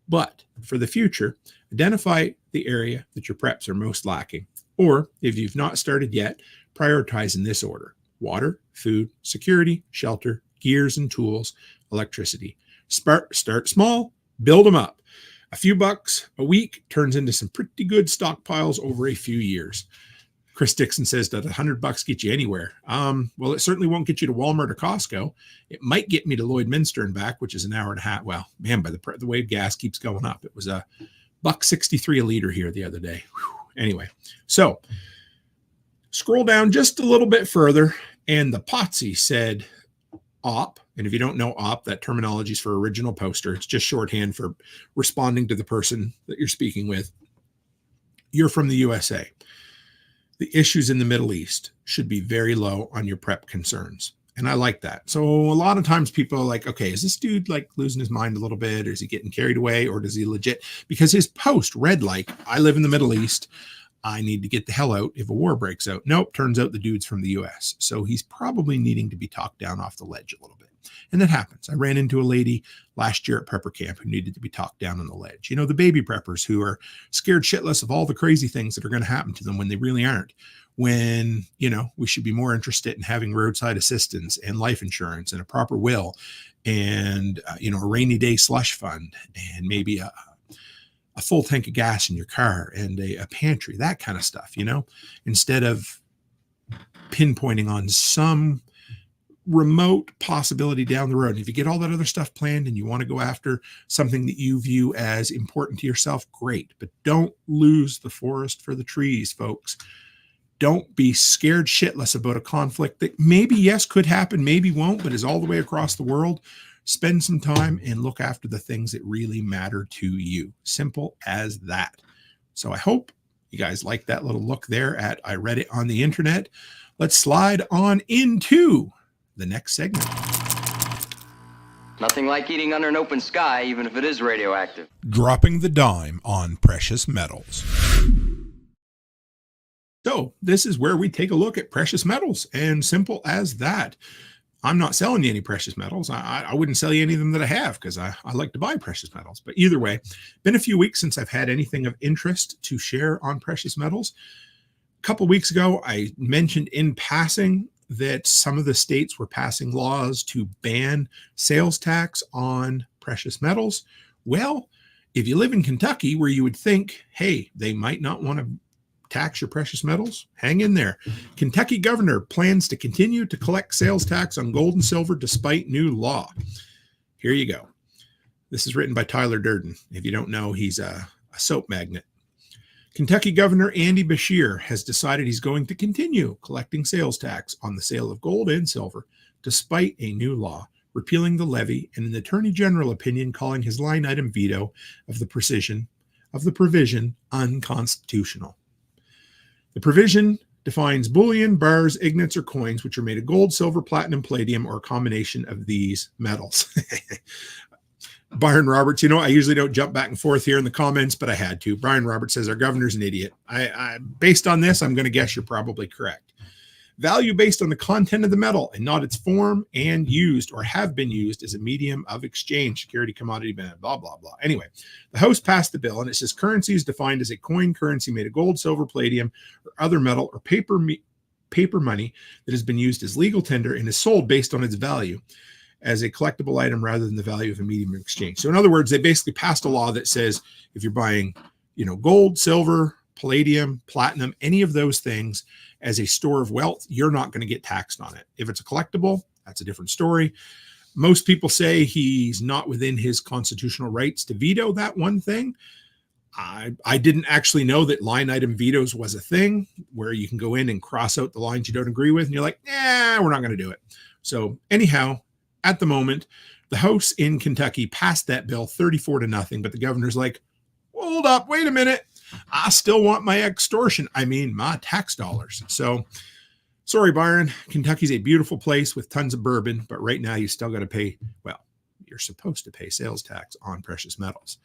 But for the future, identify the area that your preps are most lacking. Or if you've not started yet, prioritize in this order: water, food, security, shelter, gears and tools, electricity. Start small, build them up. A few bucks a week turns into some pretty good stockpiles over a few years. Chris Dixon says, does $100 get you anywhere? Well, it certainly won't get you to Walmart or Costco. It might get me to Lloydminster and back, which is an hour and a half. Well, man, by the way gas keeps going up, it was a $1.63 a liter here the other day. Whew. Anyway, so scroll down just a little bit further, and the Potsy said OP. And if you don't know OP, that terminology is for original poster. It's just shorthand for responding to the person that you're speaking with. You're from the U.S.A. The issues in the Middle East should be very low on your prep concerns. And I like that. So a lot of times people are like, okay, is this dude like losing his mind a little bit? Or is he getting carried away? Or does he legit? Because his post read like, I live in the Middle East. I need to get the hell out if a war breaks out. Nope. Turns out the dude's from the U.S. So he's probably needing to be talked down off the ledge a little bit. And that happens. I ran into a lady last year at prepper camp who needed to be talked down on the ledge. You know, the baby preppers who are scared shitless of all the crazy things that are going to happen to them when they really aren't. When, you know, we should be more interested in having roadside assistance and life insurance and a proper will and, you know, a rainy day slush fund and maybe a full tank of gas in your car and a pantry, that kind of stuff, you know, instead of pinpointing on some remote possibility down the road. And if you get all that other stuff planned and you want to go after something that you view as important to yourself, great. But don't lose the forest for the trees, folks. Don't be scared shitless about a conflict that maybe, yes, could happen, maybe won't, but is all the way across the world. Spend some time and look after the things that really matter to you. Simple as that. So I hope you guys like that little look there at I Read It on the Internet. Let's slide on into the next segment. Nothing like eating under an open sky, even if it is radioactive. Dropping the dime on precious metals. So this is where we take a look at precious metals, and simple as that. I'm not selling you any precious metals. I wouldn't sell you any of them that I have because I like to buy precious metals. But either way, been a few weeks since I've had anything of interest to share on precious metals. A couple of weeks ago, I mentioned in passing that some of the states were passing laws to ban sales tax on precious metals. Well, if you live in Kentucky, where you would think, hey, they might not want to tax your precious metals, hang in there. Kentucky governor plans to continue to collect sales tax on gold and silver despite new law. Here you go. This is written by Tyler Durden. If you don't know, he's a soap magnate. Kentucky Governor Andy Beshear has decided he's going to continue collecting sales tax on the sale of gold and silver, despite a new law repealing the levy and an attorney general opinion calling his line item veto of the provision unconstitutional. The provision defines bullion, bars, ingots, or coins which are made of gold, silver, platinum, palladium, or a combination of these metals. Byron Roberts, I usually don't jump back and forth here in the comments, but I had to. Brian Roberts says our governor's an idiot. Based on this, I'm going to guess you're probably correct. Value based on the content of the metal and not its form, and used or have been used as a medium of exchange, security, commodity, blah, blah, blah. Anyway, the House passed the bill, and it says currency is defined as a coin currency made of gold, silver, palladium, or other metal or paper money that has been used as legal tender and is sold based on its value as a collectible item rather than the value of a medium of exchange. So in other words, they basically passed a law that says if you're buying, gold, silver, palladium, platinum, any of those things as a store of wealth, you're not going to get taxed on it. If it's a collectible, that's a different story. Most people say he's not within his constitutional rights to veto that one thing. I didn't actually know that line item vetoes was a thing where you can go in and cross out the lines you don't agree with, and you're like, we're not going to do it. So anyhow, at the moment, the House in Kentucky passed that bill 34-0, but the governor's like, hold up, wait a minute. I still want my my tax dollars. So sorry, Byron, Kentucky's a beautiful place with tons of bourbon, but right now you still got to pay, you're supposed to pay sales tax on precious metals.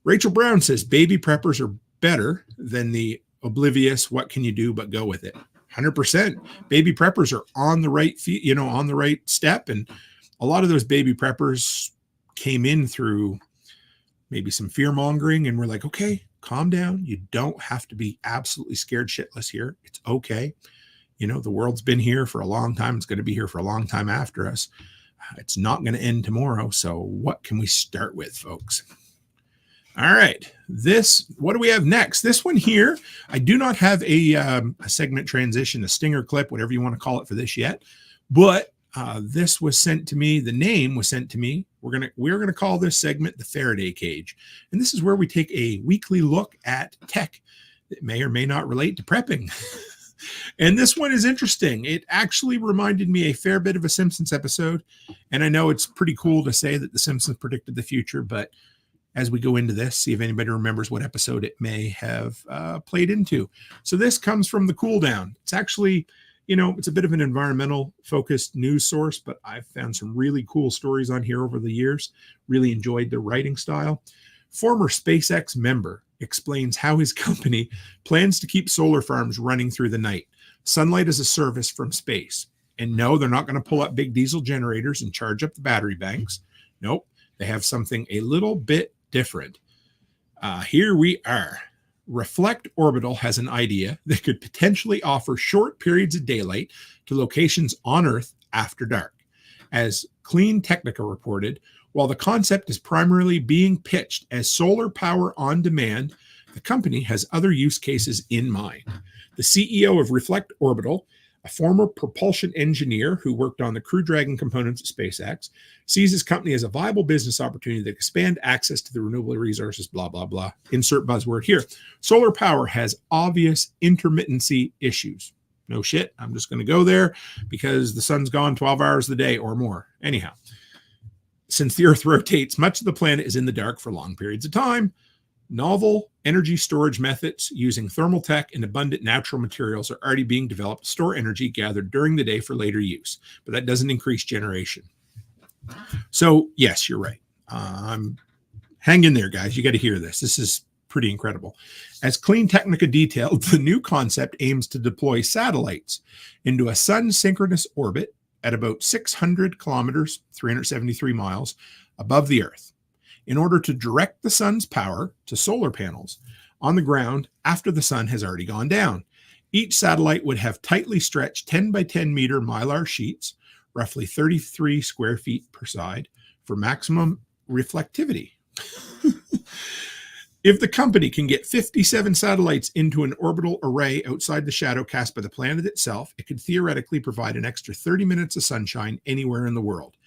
Rachel Brown says baby preppers are better than the oblivious, what can you do but go with it. 100%. Baby preppers are on the right on the right step. And a lot of those baby preppers came in through maybe some fear mongering, and we're like, okay, calm down. You don't have to be absolutely scared shitless here. It's okay. The world's been here for a long time. It's going to be here for a long time after us. It's not going to end tomorrow. So what can we start with, folks? All right. What do we have next? This one here, I do not have a segment transition, a stinger clip, whatever you want to call it for this yet, but this was sent to me. The name was sent to me. We're gonna call this segment the Faraday Cage, and this is where we take a weekly look at tech that may or may not relate to prepping. And this one is interesting. It actually reminded me a fair bit of a Simpsons episode, and I know it's pretty cool to say that the Simpsons predicted the future, but as we go into this, see if anybody remembers what episode it may have played into. So this comes from the Cool Down. It's actually, it's a bit of an environmental focused news source, but I've found some really cool stories on here over the years. Really enjoyed the writing style. Former SpaceX member explains how his company plans to keep solar farms running through the night. Sunlight as a service from space. And no, they're not going to pull up big diesel generators and charge up the battery banks. Nope. They have something a little bit different. Here we are. Reflect Orbital has an idea that could potentially offer short periods of daylight to locations on Earth after dark. As Clean Technica reported, while the concept is primarily being pitched as solar power on demand, the company has other use cases in mind. The CEO of Reflect Orbital A former propulsion engineer who worked on the Crew Dragon components at SpaceX sees his company as a viable business opportunity that expand access to the renewable resources, blah, blah, blah. Insert buzzword here. Solar power has obvious intermittency issues. No shit. I'm just going to go there because the sun's gone 12 hours a day or more. Anyhow, since the Earth rotates, much of the planet is in the dark for long periods of time. Novel energy storage methods using thermal tech and abundant natural materials are already being developed to store energy gathered during the day for later use, but that doesn't increase generation. So, yes, you're right. Hang in there, guys. You got to hear this. This is pretty incredible. As Clean Technica detailed, the new concept aims to deploy satellites into a sun-synchronous orbit at about 600 kilometers, 373 miles, above the Earth, in order to direct the sun's power to solar panels on the ground after the sun has already gone down. Each satellite would have tightly stretched 10 by 10 meter mylar sheets, roughly 33 square feet per side, for maximum reflectivity. If the company can get 57 satellites into an orbital array outside the shadow cast by the planet itself, it could theoretically provide an extra 30 minutes of sunshine anywhere in the world,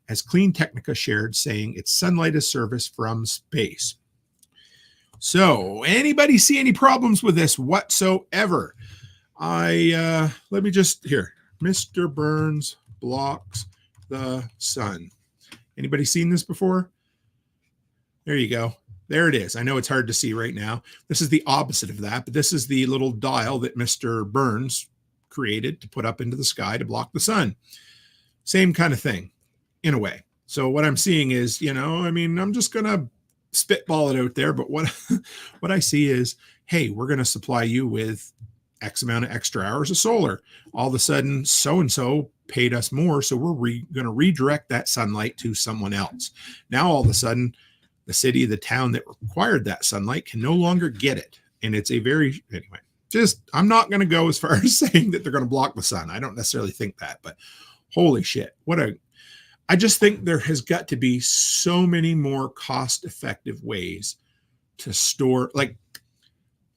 as Clean Technica shared, saying it's sunlight as service from space. So, anybody see any problems with this whatsoever? Let me just, here, Mr. Burns blocks the sun. Anybody seen this before? There you go. There it is. I know it's hard to see right now. This is the opposite of that, but this is the little dial that Mr. Burns created to put up into the sky to block the sun. Same kind of thing, in a way. So what I'm seeing is, I'm just going to spitball it out there, but what I see is, hey, we're going to supply you with X amount of extra hours of solar. All of a sudden, so-and-so paid us more, so we're going to redirect that sunlight to someone else. Now, all of a sudden, the city, the town that required that sunlight can no longer get it. And it's anyway, I'm not going to go as far as saying that they're going to block the sun. I don't necessarily think that, but holy shit. I just think there has got to be so many more cost-effective ways to store. Like,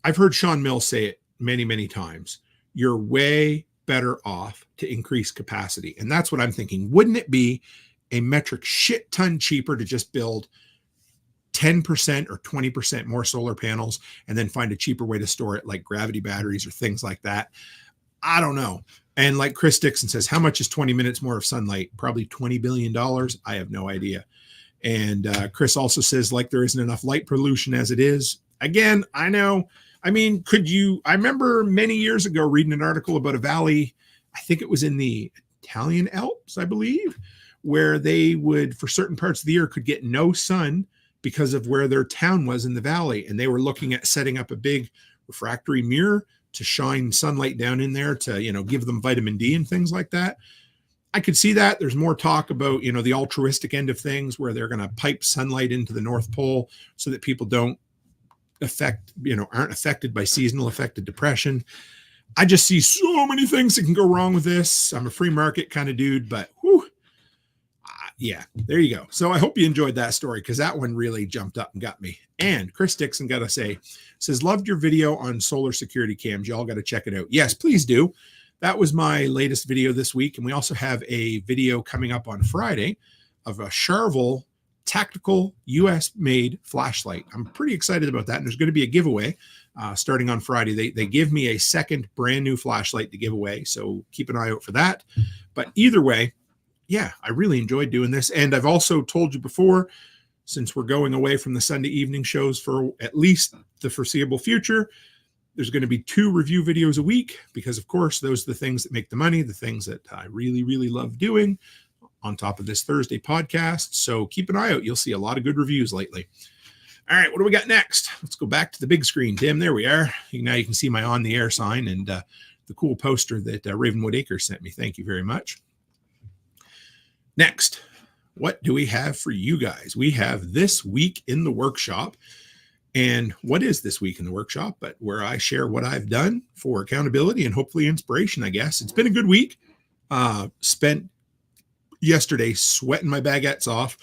I've heard Sean Mills say it many, many times. You're way better off to increase capacity. And that's what I'm thinking. Wouldn't it be a metric shit ton cheaper to just build 10% or 20% more solar panels and then find a cheaper way to store it, like gravity batteries or things like that? I don't know. And like Chris Dixon says, how much is 20 minutes more of sunlight? Probably $20 billion. I have no idea. And Chris also says, like, there isn't enough light pollution as it is. Again, I know. I mean, I remember many years ago reading an article about a valley, I think it was in the Italian Alps, I believe, where they would, for certain parts of the year, could get no sun because of where their town was in the valley. And they were looking at setting up a big refractory mirror to shine sunlight down in there to, give them vitamin D and things like that. I could see that. There's more talk about, the altruistic end of things where they're going to pipe sunlight into the North Pole so that people aren't affected by seasonal affected depression. I just see so many things that can go wrong with this. I'm a free market kind of dude, but yeah, there you go. So I hope you enjoyed that story because that one really jumped up and got me. And Chris Dixon, got to say, says, loved your video on solar security cams. Y'all got to check it out. Yes, please do. That was my latest video this week. And we also have a video coming up on Friday of a Charvel tactical U.S.-made flashlight. I'm pretty excited about that. And there's going to be a giveaway starting on Friday. They give me a second brand new flashlight to give away. So keep an eye out for that. But either way, yeah, I really enjoyed doing this. And I've also told you before, since we're going away from the Sunday evening shows for at least the foreseeable future, there's going to be 2 review videos a week because, of course, those are the things that make the money, the things that I really, really love doing on top of this Thursday podcast. So keep an eye out. You'll see a lot of good reviews lately. All right, what do we got next? Let's go back to the big screen, Tim. There we are. Now you can see my on the air sign and the cool poster that Ravenwood Acres sent me. Thank you very much. Next, what do we have for you guys? We have This Week in the Workshop. And what is This Week in the Workshop? But where I share what I've done for accountability and hopefully inspiration, I guess. It's been a good week. Spent yesterday sweating my baguettes off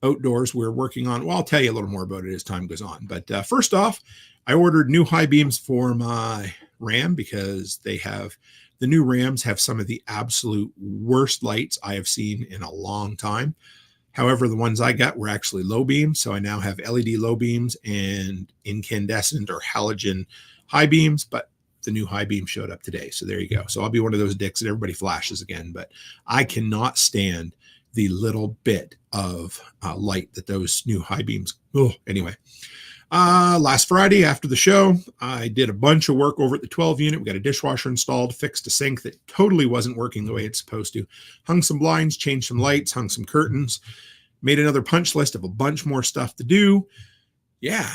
outdoors. We're working on, well, I'll tell you a little more about it as time goes on. But first off, I ordered new high beams for my Ram because they have The new Rams have some of the absolute worst lights I have seen in a long time. However, the ones I got were actually low beam. So I now have LED low beams and incandescent or halogen high beams, but the new high beam showed up today. So there you go. So I'll be one of those dicks that everybody flashes again, but I cannot stand the little bit of light that those new high beams. Oh, anyway. Last Friday after the show, I did a bunch of work over at the 12 unit. We got a dishwasher installed, fixed a sink that totally wasn't working the way it's supposed to. Hung some blinds, changed some lights, hung some curtains, made another punch list of a bunch more stuff to do. Yeah.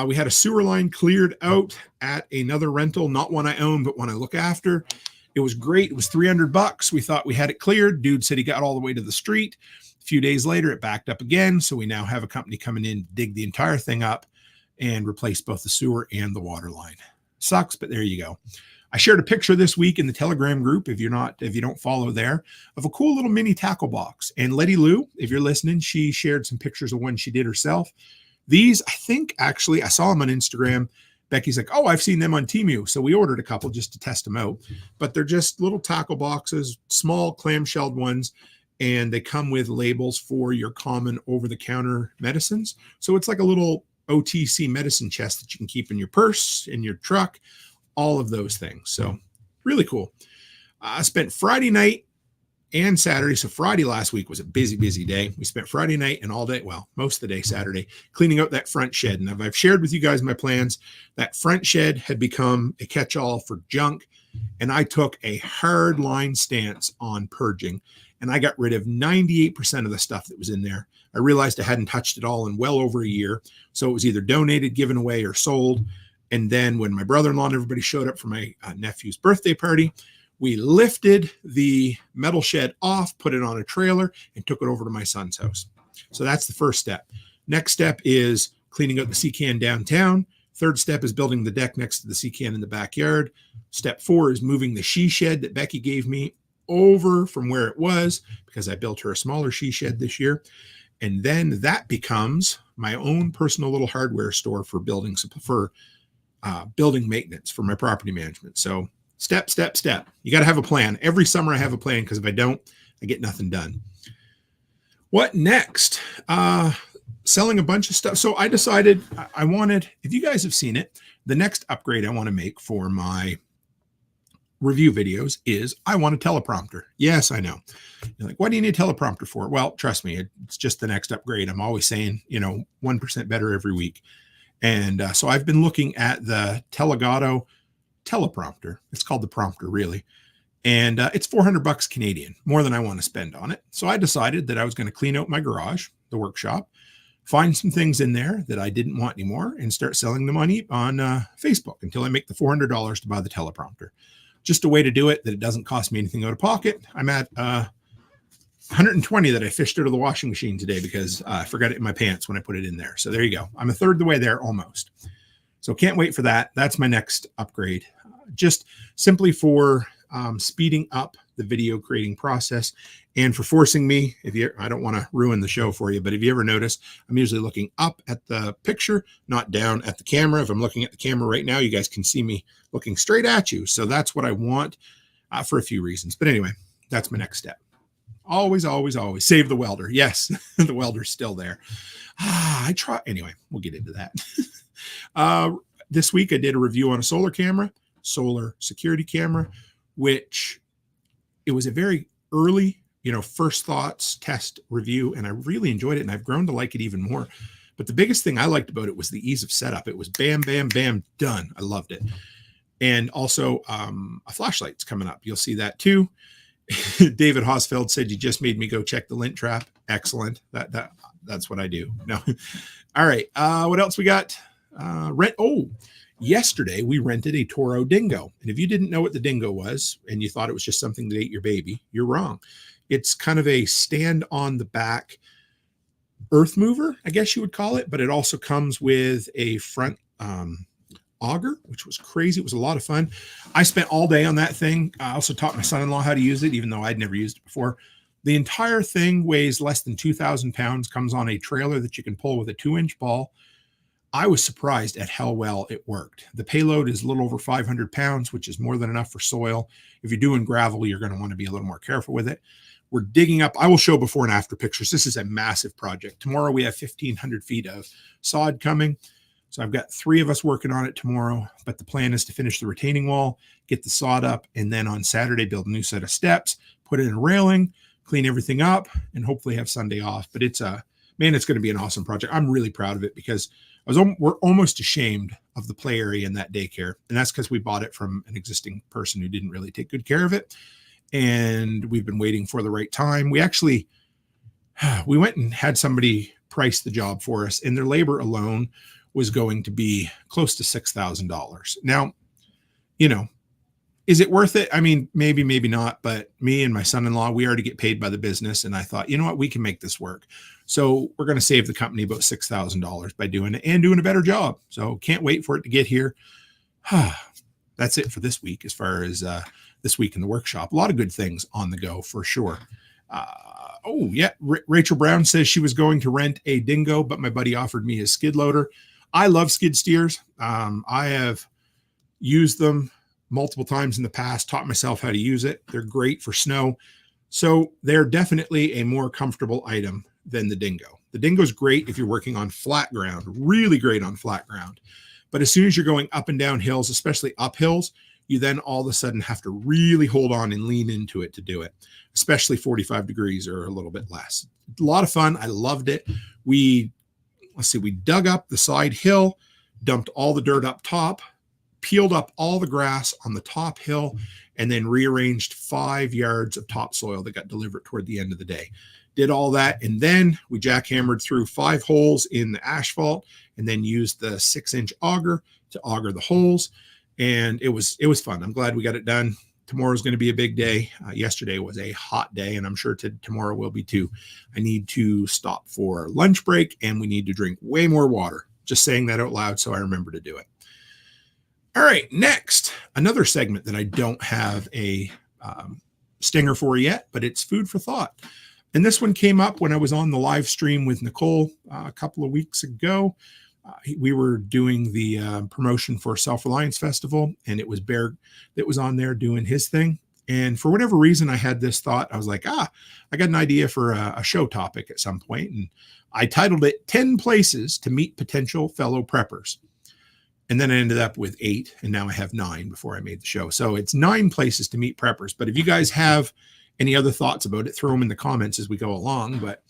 We had a sewer line cleared out at another rental, not one I own, but one I look after. It was great. It was $300. We thought we had it cleared. Dude said he got all the way to the street. A few days later, it backed up again. So we now have a company coming in to dig the entire thing up and replace both the sewer and the water line. Sucks, but there you go. I shared a picture this week in the Telegram group, if you don't follow there, of a cool little mini tackle box. And Letty Lou, if you're listening, she shared some pictures of one she did herself. These, I think, actually, I saw them on Instagram. Becky's like, oh, I've seen them on Temu. So we ordered a couple just to test them out. But they're just little tackle boxes, small clamshelled ones, and they come with labels for your common over-the-counter medicines. So it's like a little OTC medicine chest that you can keep in your purse, in your truck, all of those things. So really cool. I spent Friday night and Saturday. So Friday last week was a busy, busy day. We spent Friday night and all day, well, most of the day Saturday, cleaning out that front shed. And I've shared with you guys my plans. That front shed had become a catch-all for junk. And I took a hard line stance on purging. And I got rid of 98% of the stuff that was in there. I realized I hadn't touched it all in well over a year. So it was either donated, given away, or sold. And then when my brother-in-law and everybody showed up for my nephew's birthday party, we lifted the metal shed off, put it on a trailer, and took it over to my son's house. So that's the first step. Next step is cleaning out the sea-can downtown. Third step is building the deck next to the sea-can in the backyard. Step 4 is moving the she shed that Becky gave me over from where it was, because I built her a smaller she shed this year. And then that becomes my own personal little hardware store for building maintenance for my property management. So step. You got to have a plan. Every summer I have a plan, because if I don't, I get nothing done. What next? Selling a bunch of stuff. So I decided I wanted, if you guys have seen it, the next upgrade I want to make for my review videos is I want a teleprompter. Yes, I know. You're like, what do you need a teleprompter for? Well, trust me, it's just the next upgrade. I'm always saying, 1% better every week. And so I've been looking at the Telegato teleprompter. It's called the prompter, really. And it's $400 Canadian, more than I want to spend on it. So I decided that I was going to clean out my garage, the workshop, find some things in there that I didn't want anymore, and start selling them on Facebook until I make the $400 to buy the teleprompter. Just a way to do it that it doesn't cost me anything out of pocket. I'm at 120 that I fished out of the washing machine today because I forgot it in my pants when I put it in there. So there you go. I'm a third of the way there almost. So can't wait for that. That's my next upgrade. Just simply for speeding up the video creating process and for forcing me, I don't want to ruin the show for you, but if you ever notice, I'm usually looking up at the picture, not down at the camera. If I'm looking at the camera right now, you guys can see me looking straight at you. So that's what I want for a few reasons. But anyway, that's my next step. Always save the welder. Yes, the welder's still there. I try. Anyway, we'll get into that. This week I did a review on a solar security camera, which it was a very early, first thoughts test review, and I really enjoyed it, and I've grown to like it even more. But the biggest thing I liked about it was the ease of setup. It was bam, bam, bam, done. I loved it. And also a flashlight's coming up. You'll see that too. David Hosfeld said, you just made me go check the lint trap. Excellent. That's what I do. No. All right. What else we got? Yesterday we rented a Toro Dingo. And if you didn't know what the Dingo was and you thought it was just something that ate your baby, you're wrong. It's kind of a stand on the back earth mover, I guess you would call it, but it also comes with a front auger, which was crazy. It was a lot of fun. I spent all day on that thing. I also taught my son-in-law how to use it, even though I'd never used it before. The entire thing weighs less than 2,000 pounds, comes on a trailer that you can pull with a 2-inch ball. I was surprised at how well it worked. The payload is a little over 500 pounds, which is more than enough for soil. If you're doing gravel, you're going to want to be a little more careful with it. We're digging up. I will show before and after pictures. This is a massive project. Tomorrow we have 1,500 feet of sod coming. So I've got 3 of us working on it tomorrow, but the plan is to finish the retaining wall, get the sod up, and then on Saturday build a new set of steps, put in a railing, clean everything up, and hopefully have Sunday off. But it's going to be an awesome project. I'm really proud of it because we're almost ashamed of the play area in that daycare. And that's because we bought it from an existing person who didn't really take good care of it. And we've been waiting for the right time. We went and had somebody price the job for us, and their labor alone was going to be close to $6,000. Now, is it worth it? I mean, maybe not, but me and my son-in-law, we already get paid by the business. And I thought, you know what, we can make this work. So we're going to save the company about $6,000 by doing it and doing a better job. So can't wait for it to get here. That's it for this week. As far as this week in the workshop, a lot of good things on the go for sure. Rachel Brown says she was going to rent a dingo, but my buddy offered me his skid loader. I love skid steers. I have used them multiple times in the past, taught myself how to use it. They're great for snow. So they're definitely a more comfortable item than the dingo. The dingo is great if you're working on flat ground, really great on flat ground. But as soon as you're going up and down hills, especially up hills, you then all of a sudden have to really hold on and lean into it to do it, especially 45 degrees or a little bit less. A lot of fun. I loved it. We dug up the side hill, dumped all the dirt up top, peeled up all the grass on the top hill, and then rearranged 5 yards of topsoil that got delivered toward the end of the day. Did all that, and then we jackhammered through 5 holes in the asphalt and then used the 6-inch auger to auger the holes. And it was fun. I'm glad we got it done. Tomorrow's going to be a big day. Yesterday was a hot day, and I'm sure tomorrow will be too. I need to stop for lunch break, and we need to drink way more water. Just saying that out loud so I remember to do it. All right, next, another segment that I don't have a stinger for yet, but it's food for thought. And this one came up when I was on the live stream with Nicole a couple of weeks ago. We were doing the promotion for Self-Reliance Festival, and it was Bear that was on there doing his thing. And for whatever reason, I had this thought. I was like, I got an idea for a show topic at some point. And I titled it 10 Places to Meet Potential Fellow Preppers. And then I ended up with 8, and now I have 9 before I made the show. So it's 9 places to meet preppers. But if you guys have any other thoughts about it, throw them in the comments as we go along. But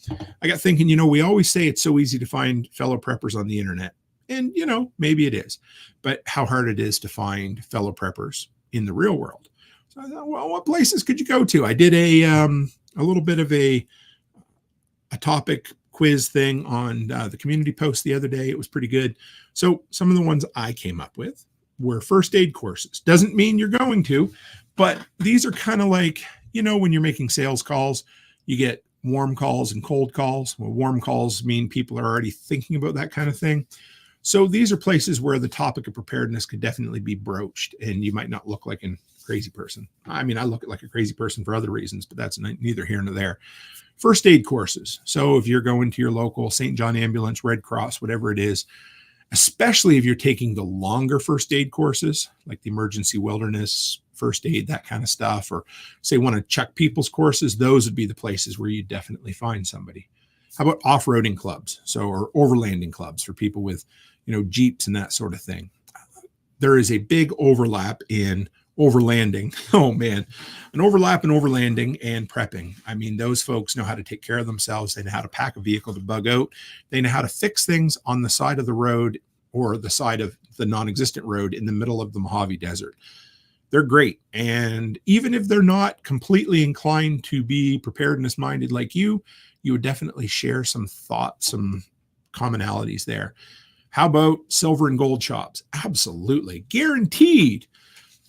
I got thinking, we always say it's so easy to find fellow preppers on the internet. And, maybe it is. But how hard it is to find fellow preppers in the real world. So I thought, well, what places could you go to? I did a little bit of a topic quiz thing on the community post the other day. It was pretty good. So some of the ones I came up with were first aid courses. Doesn't mean you're going to, but these are kind of like, when you're making sales calls, you get warm calls and cold calls. Well, warm calls mean people are already thinking about that kind of thing. So these are places where the topic of preparedness could definitely be broached, and you might not look like a crazy person. I mean, I look like a crazy person for other reasons, but that's neither here nor there. First aid courses. So if you're going to your local St. John Ambulance, Red Cross, whatever it is, especially if you're taking the longer first aid courses, like the emergency wilderness, first aid, that kind of stuff, or say want to check people's courses, those would be the places where you definitely find somebody. How about off-roading clubs? or overlanding clubs for people with, Jeeps and that sort of thing. There is a big overlap in overlanding. Oh man, an overlap in overlanding and prepping. I mean, those folks know how to take care of themselves. They know how to pack a vehicle to bug out. They know how to fix things on the side of the road or the side of the non-existent road in the middle of the Mojave Desert. They're great. And even if they're not completely inclined to be preparedness minded like you would definitely share some thoughts, some commonalities there. How about silver and gold shops? Absolutely. Guaranteed.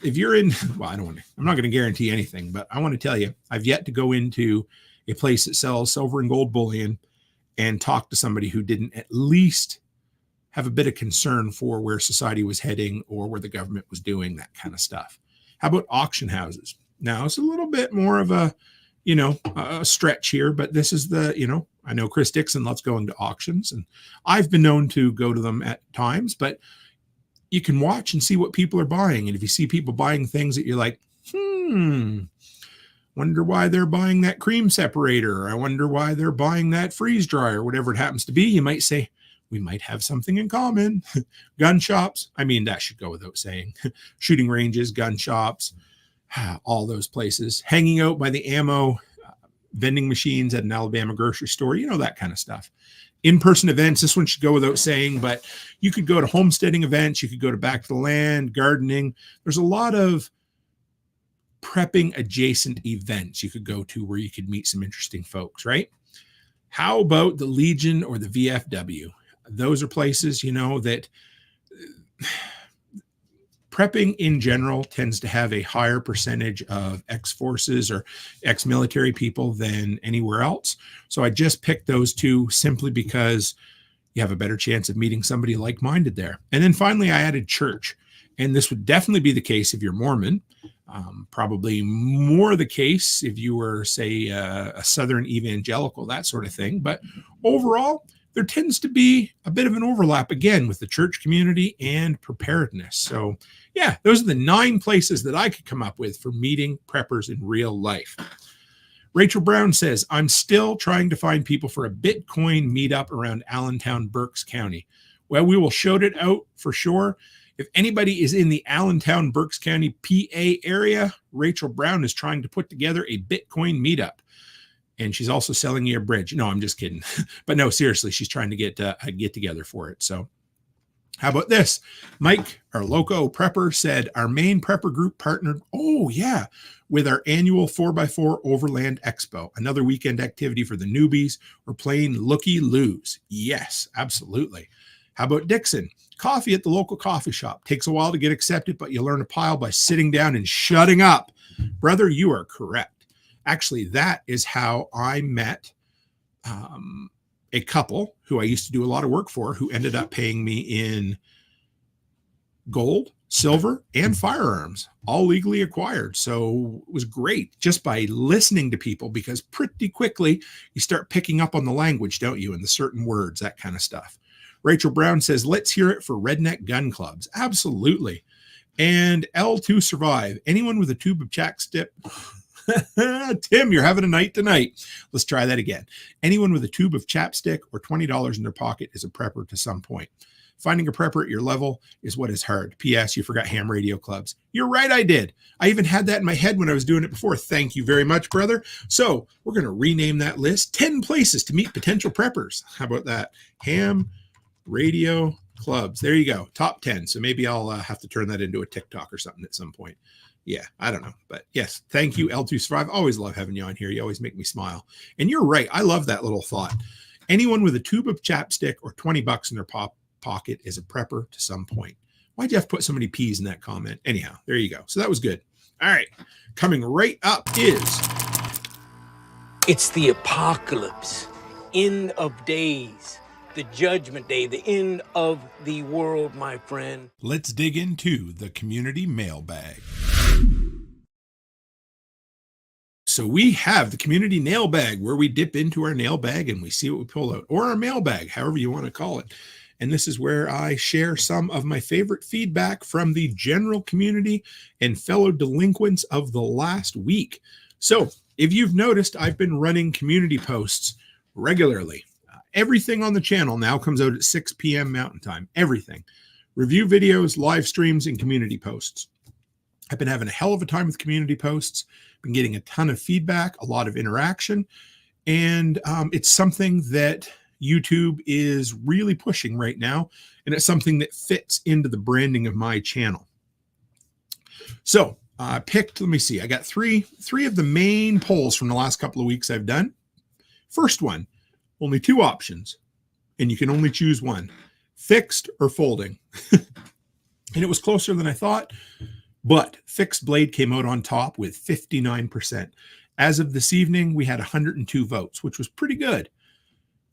If you're in, I'm not going to guarantee anything, but I want to tell you, I've yet to go into a place that sells silver and gold bullion and talk to somebody who didn't at least have a bit of concern for where society was heading or where the government was doing, that kind of stuff. How about auction houses? Now it's a little bit more of a stretch here, but this is I know Chris Dixon loves going to auctions, and I've been known to go to them at times, but you can watch and see what people are buying. And if you see people buying things that you're like, wonder why they're buying that cream separator, or I wonder why they're buying that freeze dryer, whatever it happens to be, you might say, we might have something in common. Gun shops, I mean, that should go without saying. Shooting ranges, gun shops, all those places. Hanging out by the ammo vending machines at an Alabama grocery store, that kind of stuff. In-person events, this one should go without saying, but you could go to homesteading events, you could go to Back to the Land, gardening. There's a lot of prepping adjacent events you could go to where you could meet some interesting folks, right? How about the Legion or the VFW? Those are places, that prepping in general tends to have a higher percentage of ex-forces or ex-military people than anywhere else. So I just picked those two simply because you have a better chance of meeting somebody like-minded there. And then finally, I added church. And this would definitely be the case if you're Mormon. Probably more the case if you were, say, a Southern evangelical, that sort of thing. But overall, there tends to be a bit of an overlap, again, with the church community and preparedness. So, yeah, those are the 9 places that I could come up with for meeting preppers in real life. Rachel Brown says, I'm still trying to find people for a Bitcoin meetup around Allentown, Berks County. Well, we will shout it out for sure. If anybody is in the Allentown, Berks County, PA area, Rachel Brown is trying to put together a Bitcoin meetup. And she's also selling you a bridge. No, I'm just kidding. But no, seriously, she's trying to get a get together for it. So how about this? Mike, our loco prepper, said our main prepper group partnered, with our annual 4x4 Overland Expo, another weekend activity for the newbies. We're playing looky-loos. Yes, absolutely. How about Dixon? Coffee at the local coffee shop. Takes a while to get accepted, but you learn a pile by sitting down and shutting up. Brother, you are correct. Actually, that is how I met a couple who I used to do a lot of work for, who ended up paying me in gold, silver, and firearms, all legally acquired. So it was great just by listening to people, because pretty quickly you start picking up on the language, don't you? And the certain words, that kind of stuff. Rachel Brown says, let's hear it for redneck gun clubs. Absolutely. And L2 Survive. Anyone with a tube of chapstick? Tim, you're having a night tonight. Let's try that again. Anyone with a tube of chapstick or $20 in their pocket is a prepper to some point. Finding a prepper at your level is what is hard. P.S. You forgot ham radio clubs. You're right, I did. I even had that in my head when I was doing it before. Thank you very much, brother. So we're going to rename that list 10 places to meet potential preppers. How about that? Ham radio clubs. There you go. Top 10. So maybe I'll have to turn that into a TikTok or something at some point. Yeah, I don't know. But yes, thank you, L2 Survive. Always love having you on here. You always make me smile. And you're right. I love that little thought. Anyone with a tube of chapstick or $20 in their pocket is a prepper to some point. Why'd Jeff put so many P's in that comment? Anyhow, there you go. So that was good. All right. Coming right up is... It's the apocalypse. End of days. The judgment day. The end of the world, my friend. Let's dig into the community mailbag. So we have the community nail bag, where we dip into our nail bag and we see what we pull out, or our mailbag, however you want to call it. And this is where I share some of my favorite feedback from the general community and fellow delinquents of the last week. So if you've noticed, I've been running community posts regularly. Everything on the channel now comes out at 6 p.m. Mountain Time. Everything. Review videos, live streams, and community posts. I've been having a hell of a time with community posts. Been getting a ton of feedback, a lot of interaction, and it's something that YouTube is really pushing right now, and it's something that fits into the branding of my channel. So I picked, let me see, I got three of the main polls from the last couple of weeks I've done. First one, only 2 options, and you can only choose one, fixed or folding. And it was closer than I thought. But fixed blade came out on top with 59%. As of this evening, we had 102 votes, which was pretty good.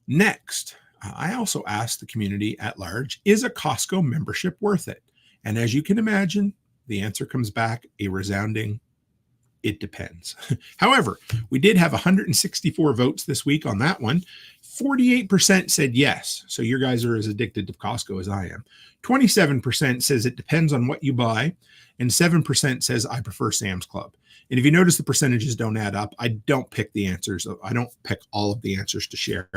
Next, I also asked the community at large, is a Costco membership worth it? And as you can imagine, the answer comes back a resounding, it depends. However, we did have 164 votes this week on that one. 48% said yes. So your guys are as addicted to Costco as I am. 27% says it depends on what you buy. And 7% says I prefer Sam's Club. And if you notice the percentages don't add up, I don't pick the answers. I don't pick all of the answers to share.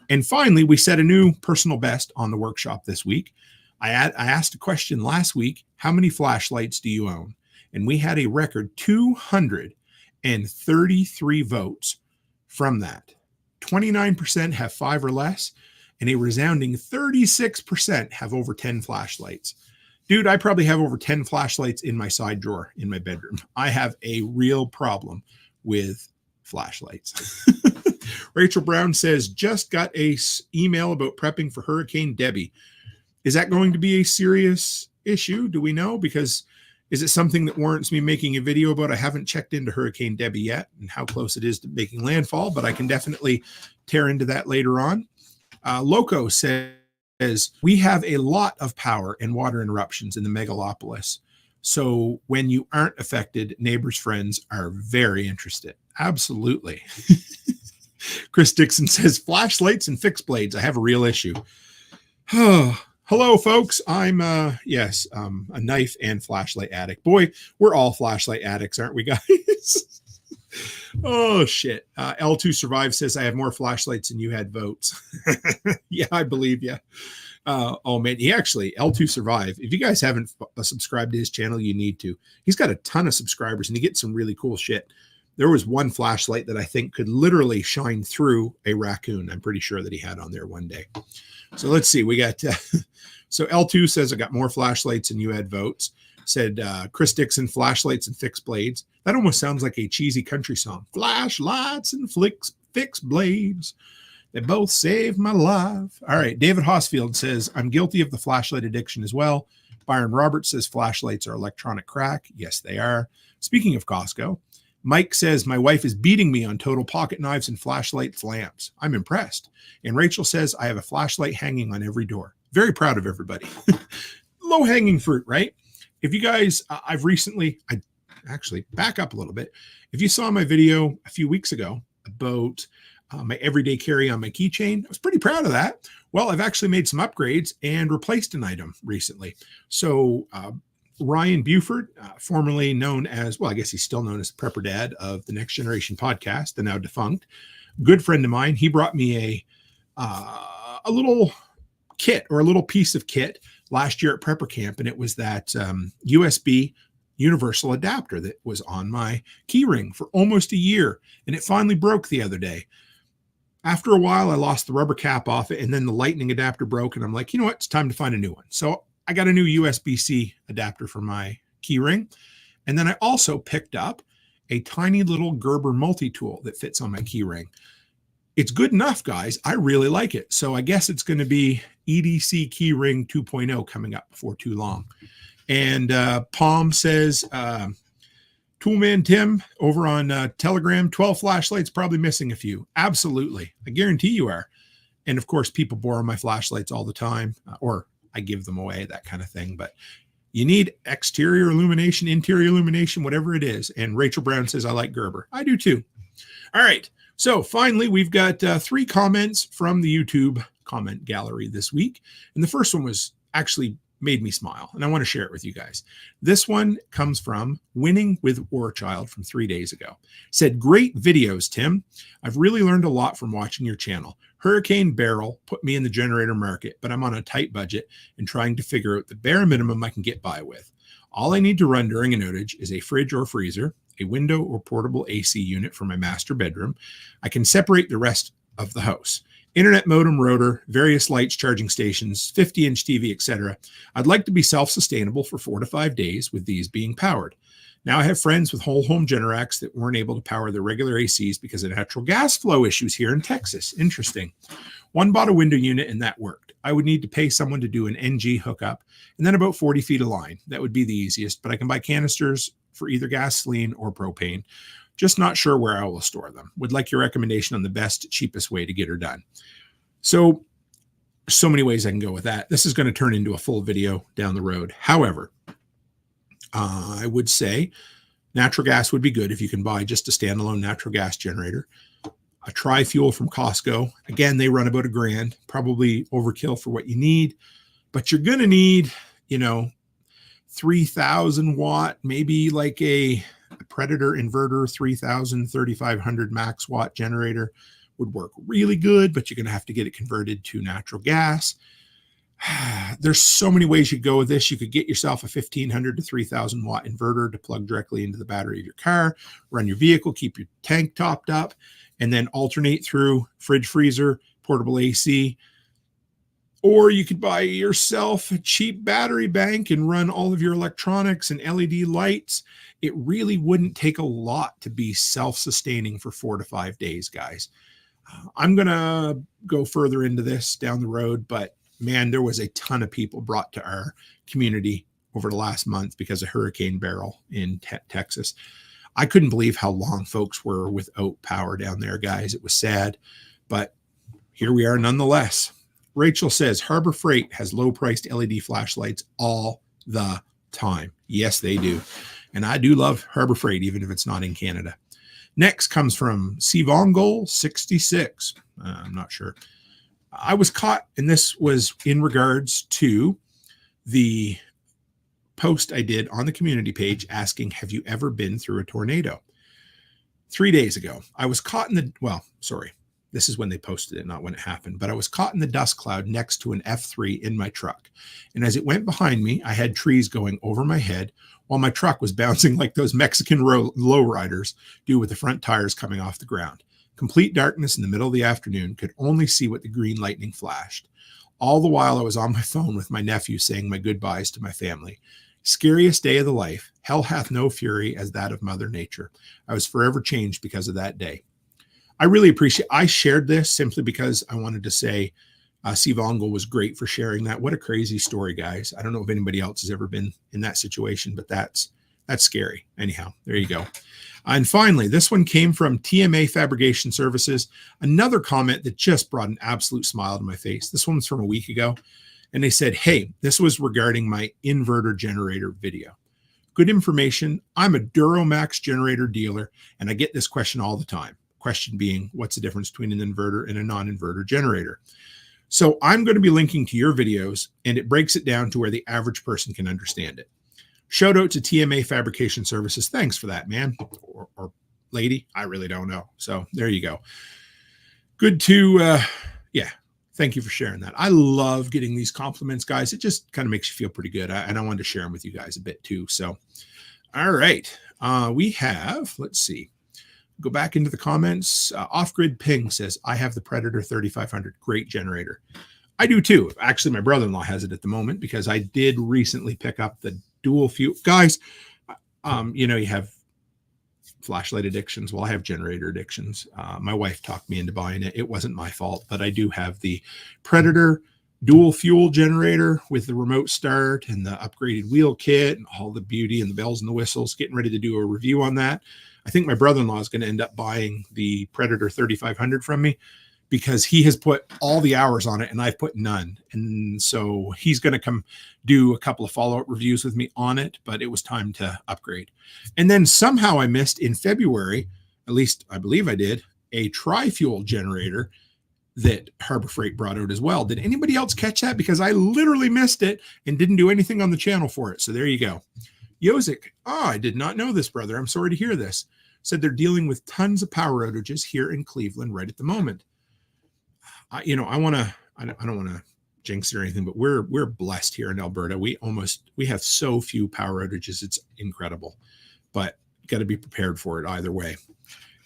And finally, we set a new personal best on the workshop this week. I asked a question last week, how many flashlights do you own? And we had a record 233 votes from that. 29% have 5 or less, and a resounding 36% have over 10 flashlights. Dude, I probably have over 10 flashlights in my side drawer in my bedroom. I have a real problem with flashlights. Rachel Brown says, just got a email about prepping for Hurricane Debbie. Is that going to be a serious issue? Do we know? Because is it something that warrants me making a video about? I haven't checked into Hurricane Debbie yet and how close it is to making landfall, but I can definitely tear into that later on. Loco says, we have a lot of power and water interruptions in the megalopolis. So when you aren't affected, neighbors, friends are very interested. Absolutely. Chris Dixon says, flashlights and fixed blades. I have a real issue. Hello, folks. I'm, a knife and flashlight addict. Boy, we're all flashlight addicts, aren't we, guys? Oh, shit. L2 Survive says, I have more flashlights than you had votes. Yeah, I believe you. Oh, man. L2 Survive, if you guys haven't subscribed to his channel, you need to. He's got a ton of subscribers, and he gets some really cool shit. There was one flashlight that I think could literally shine through a raccoon. I'm pretty sure that he had on there one day. So let's see. We got, so L2 says, I got more flashlights than you had votes. Said Chris Dixon, flashlights and fixed blades. That almost sounds like a cheesy country song. Flashlights and fixed blades. They both saved my life. All right. David Hosfield says, I'm guilty of the flashlight addiction as well. Byron Roberts says, flashlights are electronic crack. Yes, they are. Speaking of Costco, Mike says, my wife is beating me on total pocket knives and flashlight lamps. I'm impressed. And Rachel says, I have a flashlight hanging on every door. Very proud of everybody. Low-hanging fruit, right? If you guys, I actually back up a little bit. If you saw my video a few weeks ago about my everyday carry on my keychain, I was pretty proud of that. Well, I've actually made some upgrades and replaced an item recently. So Ryan Buford, formerly known as, well, I guess he's still known as the Prepper Dad of the Next Generation podcast, the now defunct, good friend of mine. He brought me a little kit, or a little piece of kit, last year at Prepper Camp, and it was that USB universal adapter that was on my key ring for almost a year, and it finally broke the other day. After a while, I lost the rubber cap off it, and then the lightning adapter broke, and I'm like, you know what? It's time to find a new one. So I got a new USB-C adapter for my key ring, and then I also picked up a tiny little Gerber multi-tool that fits on my key ring. It's good enough, guys. I really like it. So I guess it's going to be EDC Keyring 2.0 coming up before too long. And Palm says, Toolman Tim over on Telegram, 12 flashlights, probably missing a few. Absolutely. I guarantee you are. And of course, people borrow my flashlights all the time, or I give them away, that kind of thing. But you need exterior illumination, interior illumination, whatever it is. And Rachel Brown says, I like Gerber. I do too. All right. So finally, we've got 3 comments from the YouTube comment gallery this week. And the first one was actually made me smile, and I want to share it with you guys. This one comes from Winning with Warchild from 3 days ago. Said, great videos, Tim. I've really learned a lot from watching your channel. Hurricane Barrel put me in the generator market, but I'm on a tight budget and trying to figure out the bare minimum I can get by with. All I need to run during an outage is a fridge or freezer, a window or portable AC unit for my master bedroom. I can separate the rest of the house. Internet modem, router, various lights, charging stations, 50-inch TV, etc. I'd like to be self-sustainable for 4 to 5 days with these being powered. Now I have friends with whole home Generacs that weren't able to power their regular ACs because of natural gas flow issues here in Texas. Interesting. One bought a window unit and that worked. I would need to pay someone to do an NG hookup and then about 40 feet of line. That would be the easiest, but I can buy canisters for either gasoline or propane. Just not sure where I will store them. Would like your recommendation on the best, cheapest way to get her done. So many ways I can go with that. This is going to turn into a full video down the road. However, I would say Natural gas would be good if you can buy just a standalone natural gas generator. A tri-fuel from Costco. Again, they run about $1,000, probably overkill for what you need, but you're going to need, 3,000 watt, maybe like a Predator inverter, 3,000, 3,500 max watt generator would work really good, but you're going to have to get it converted to natural gas. There's so many ways you go with this. You could get yourself a 1,500 to 3,000 watt inverter to plug directly into the battery of your car, run your vehicle, keep your tank topped up, and then alternate through fridge, freezer, portable AC. Or you could buy yourself a cheap battery bank and run all of your electronics and LED lights. It really wouldn't take a lot to be self-sustaining for 4 to 5 days, guys. I'm going to go further into this down the road, but man, there was a ton of people brought to our community over the last month because of Hurricane Beryl in Texas. I couldn't believe how long folks were without power down there, guys. It was sad, but here we are nonetheless. Rachel says Harbor Freight has low-priced LED flashlights all the time. Yes, they do. And I do love Harbor Freight, even if it's not in Canada. Next comes from Sivongol 66. I'm not sure. I was caught, and this was in regards to the post I did on the community page asking, have you ever been through a tornado? 3 days ago, I was caught in this is when they posted it, not when it happened, but I was caught in the dust cloud next to an F3 in my truck. And as it went behind me, I had trees going over my head while my truck was bouncing like those Mexican lowriders do with the front tires coming off the ground. Complete darkness in the middle of the afternoon, could only see what the green lightning flashed. All the while I was on my phone with my nephew saying my goodbyes to my family. Scariest day of the life. Hell hath no fury as that of Mother Nature. I was forever changed because of that day. I really appreciate, I shared this simply because I wanted to say Sivongol was great for sharing that. What a crazy story, guys. I don't know if anybody else has ever been in that situation, but that's scary. Anyhow, there you go. And finally, this one came from TMA Fabrication Services. Another comment that just brought an absolute smile to my face. This one's from a week ago. And they said, hey, this was regarding my inverter generator video. Good information. I'm a Duramax generator dealer, and I get this question all the time. Question being, what's the difference between an inverter and a non-inverter generator? So I'm going to be linking to your videos, and it breaks it down to where the average person can understand it. Shout out to TMA Fabrication Services. Thanks for that, man. Or lady. I really don't know. So there you go. Good to, thank you for sharing that. I love getting these compliments, guys. It just kind of makes you feel pretty good. And I wanted to share them with you guys a bit too. So, all right. We have, let's see. Go back into the comments. Off-Grid Ping says, I have the Predator 3500. Great generator. I do too. Actually, my brother-in-law has it at the moment because I did recently pick up the dual fuel. Guys, you have flashlight addictions. Well, I have generator addictions. My wife talked me into buying it. It wasn't my fault, but I do have the Predator dual fuel generator with the remote start and the upgraded wheel kit and all the beauty and the bells and the whistles. Getting ready to do a review on that. I think my brother-in-law is going to end up buying the Predator 3500 from me because he has put all the hours on it and I've put none. And so he's going to come do a couple of follow-up reviews with me on it, but it was time to upgrade. And then somehow I missed in February, at least I believe I did, a tri-fuel generator that Harbor Freight brought out as well. Did anybody else catch that? Because I literally missed it and didn't do anything on the channel for it. So there you go. Yozik, I did not know this, brother. I'm sorry to hear this. Said they're dealing with tons of power outages here in Cleveland right at the moment. I don't want to jinx it or anything, but we're blessed here in Alberta. We have so few power outages. It's incredible, but got to be prepared for it either way.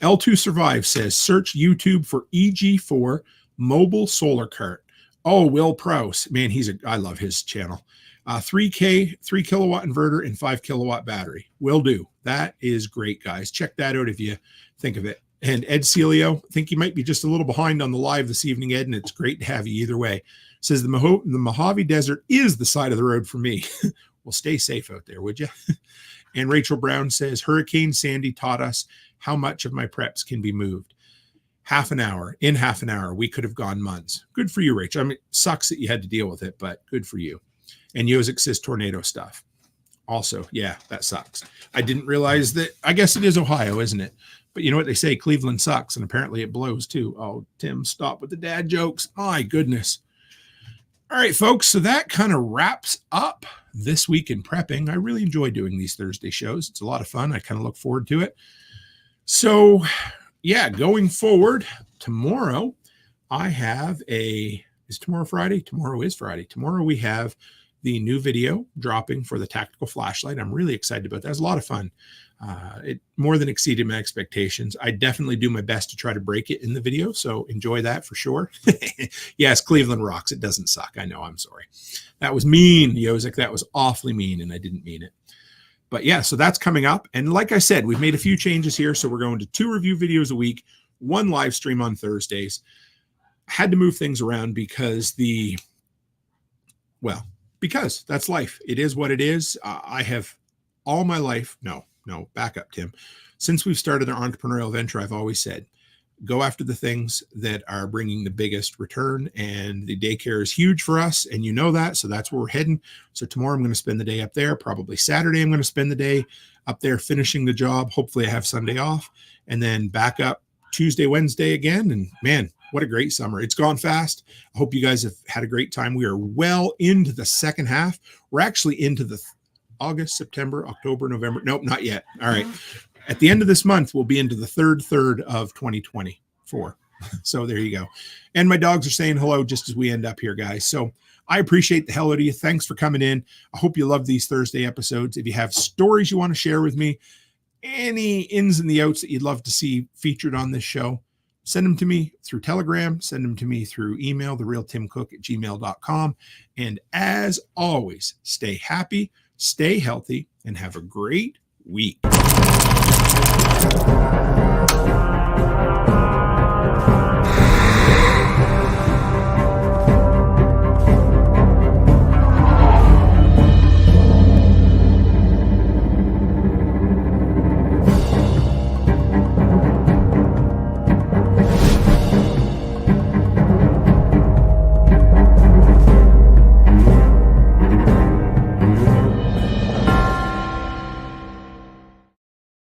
L2 Survive says, search YouTube for EG4 mobile solar cart. Oh, Will Prowse, man, I love his channel. 3 kilowatt inverter and 5 kilowatt battery. Will do. That is great, guys. Check that out if you think of it. And Ed Celio, I think you might be just a little behind on the live this evening, Ed, and it's great to have you either way. Says the Mojave Desert is the side of the road for me. Well, stay safe out there, would you? And Rachel Brown says, Hurricane Sandy taught us how much of my preps can be moved. In half an hour, we could have gone months. Good for you, Rachel. I mean, it sucks that you had to deal with it, but good for you. And Yozik says tornado stuff. also. Yeah, that sucks. I didn't realize that. I guess it is Ohio, isn't it? But you know what they say? Cleveland sucks, and apparently it blows too. Oh, Tim, stop with the dad jokes. My goodness. All right, folks. So that kind of wraps up this week in prepping. I really enjoy doing these Thursday shows. It's a lot of fun. I kind of look forward to it. So, yeah, going forward, tomorrow I have is tomorrow Friday? Tomorrow is Friday. Tomorrow we have the new video dropping for the tactical flashlight. I'm really excited about that. It was a lot of fun. It more than exceeded my expectations. I definitely do my best to try to break it in the video, so enjoy that for sure. Yes, Cleveland rocks. It doesn't suck. I know. I'm sorry. That was mean, Yozek. That was awfully mean, and I didn't mean it. But yeah, so that's coming up. And like I said, we've made a few changes here. So we're going to 2 review videos a week, 1 live stream on Thursdays. Had to move things around because because that's life. It is what it is. I have all my life. No, back up, Tim. Since we've started our entrepreneurial venture, I've always said, go after the things that are bringing the biggest return. And the daycare is huge for us. And you know that. So that's where we're heading. So tomorrow I'm going to spend the day up there. Probably Saturday I'm going to spend the day up there finishing the job. Hopefully I have Sunday off. And then back up Tuesday, Wednesday again. And man, what a great summer. It's gone fast. I hope you guys have had a great time. We are well into the second half. We're actually into the August, September, October, November. Nope, not yet. All right. At the end of this month, we'll be into the third of 2024. So there you go. And my dogs are saying hello just as we end up here, guys. So I appreciate the hell out of you. Thanks for coming in. I hope you love these Thursday episodes. If you have stories you want to share with me, any ins and the outs that you'd love to see featured on this show, send them to me through Telegram, send them to me through email, therealtimcook@gmail.com. And as always, stay happy, stay healthy, and have a great week.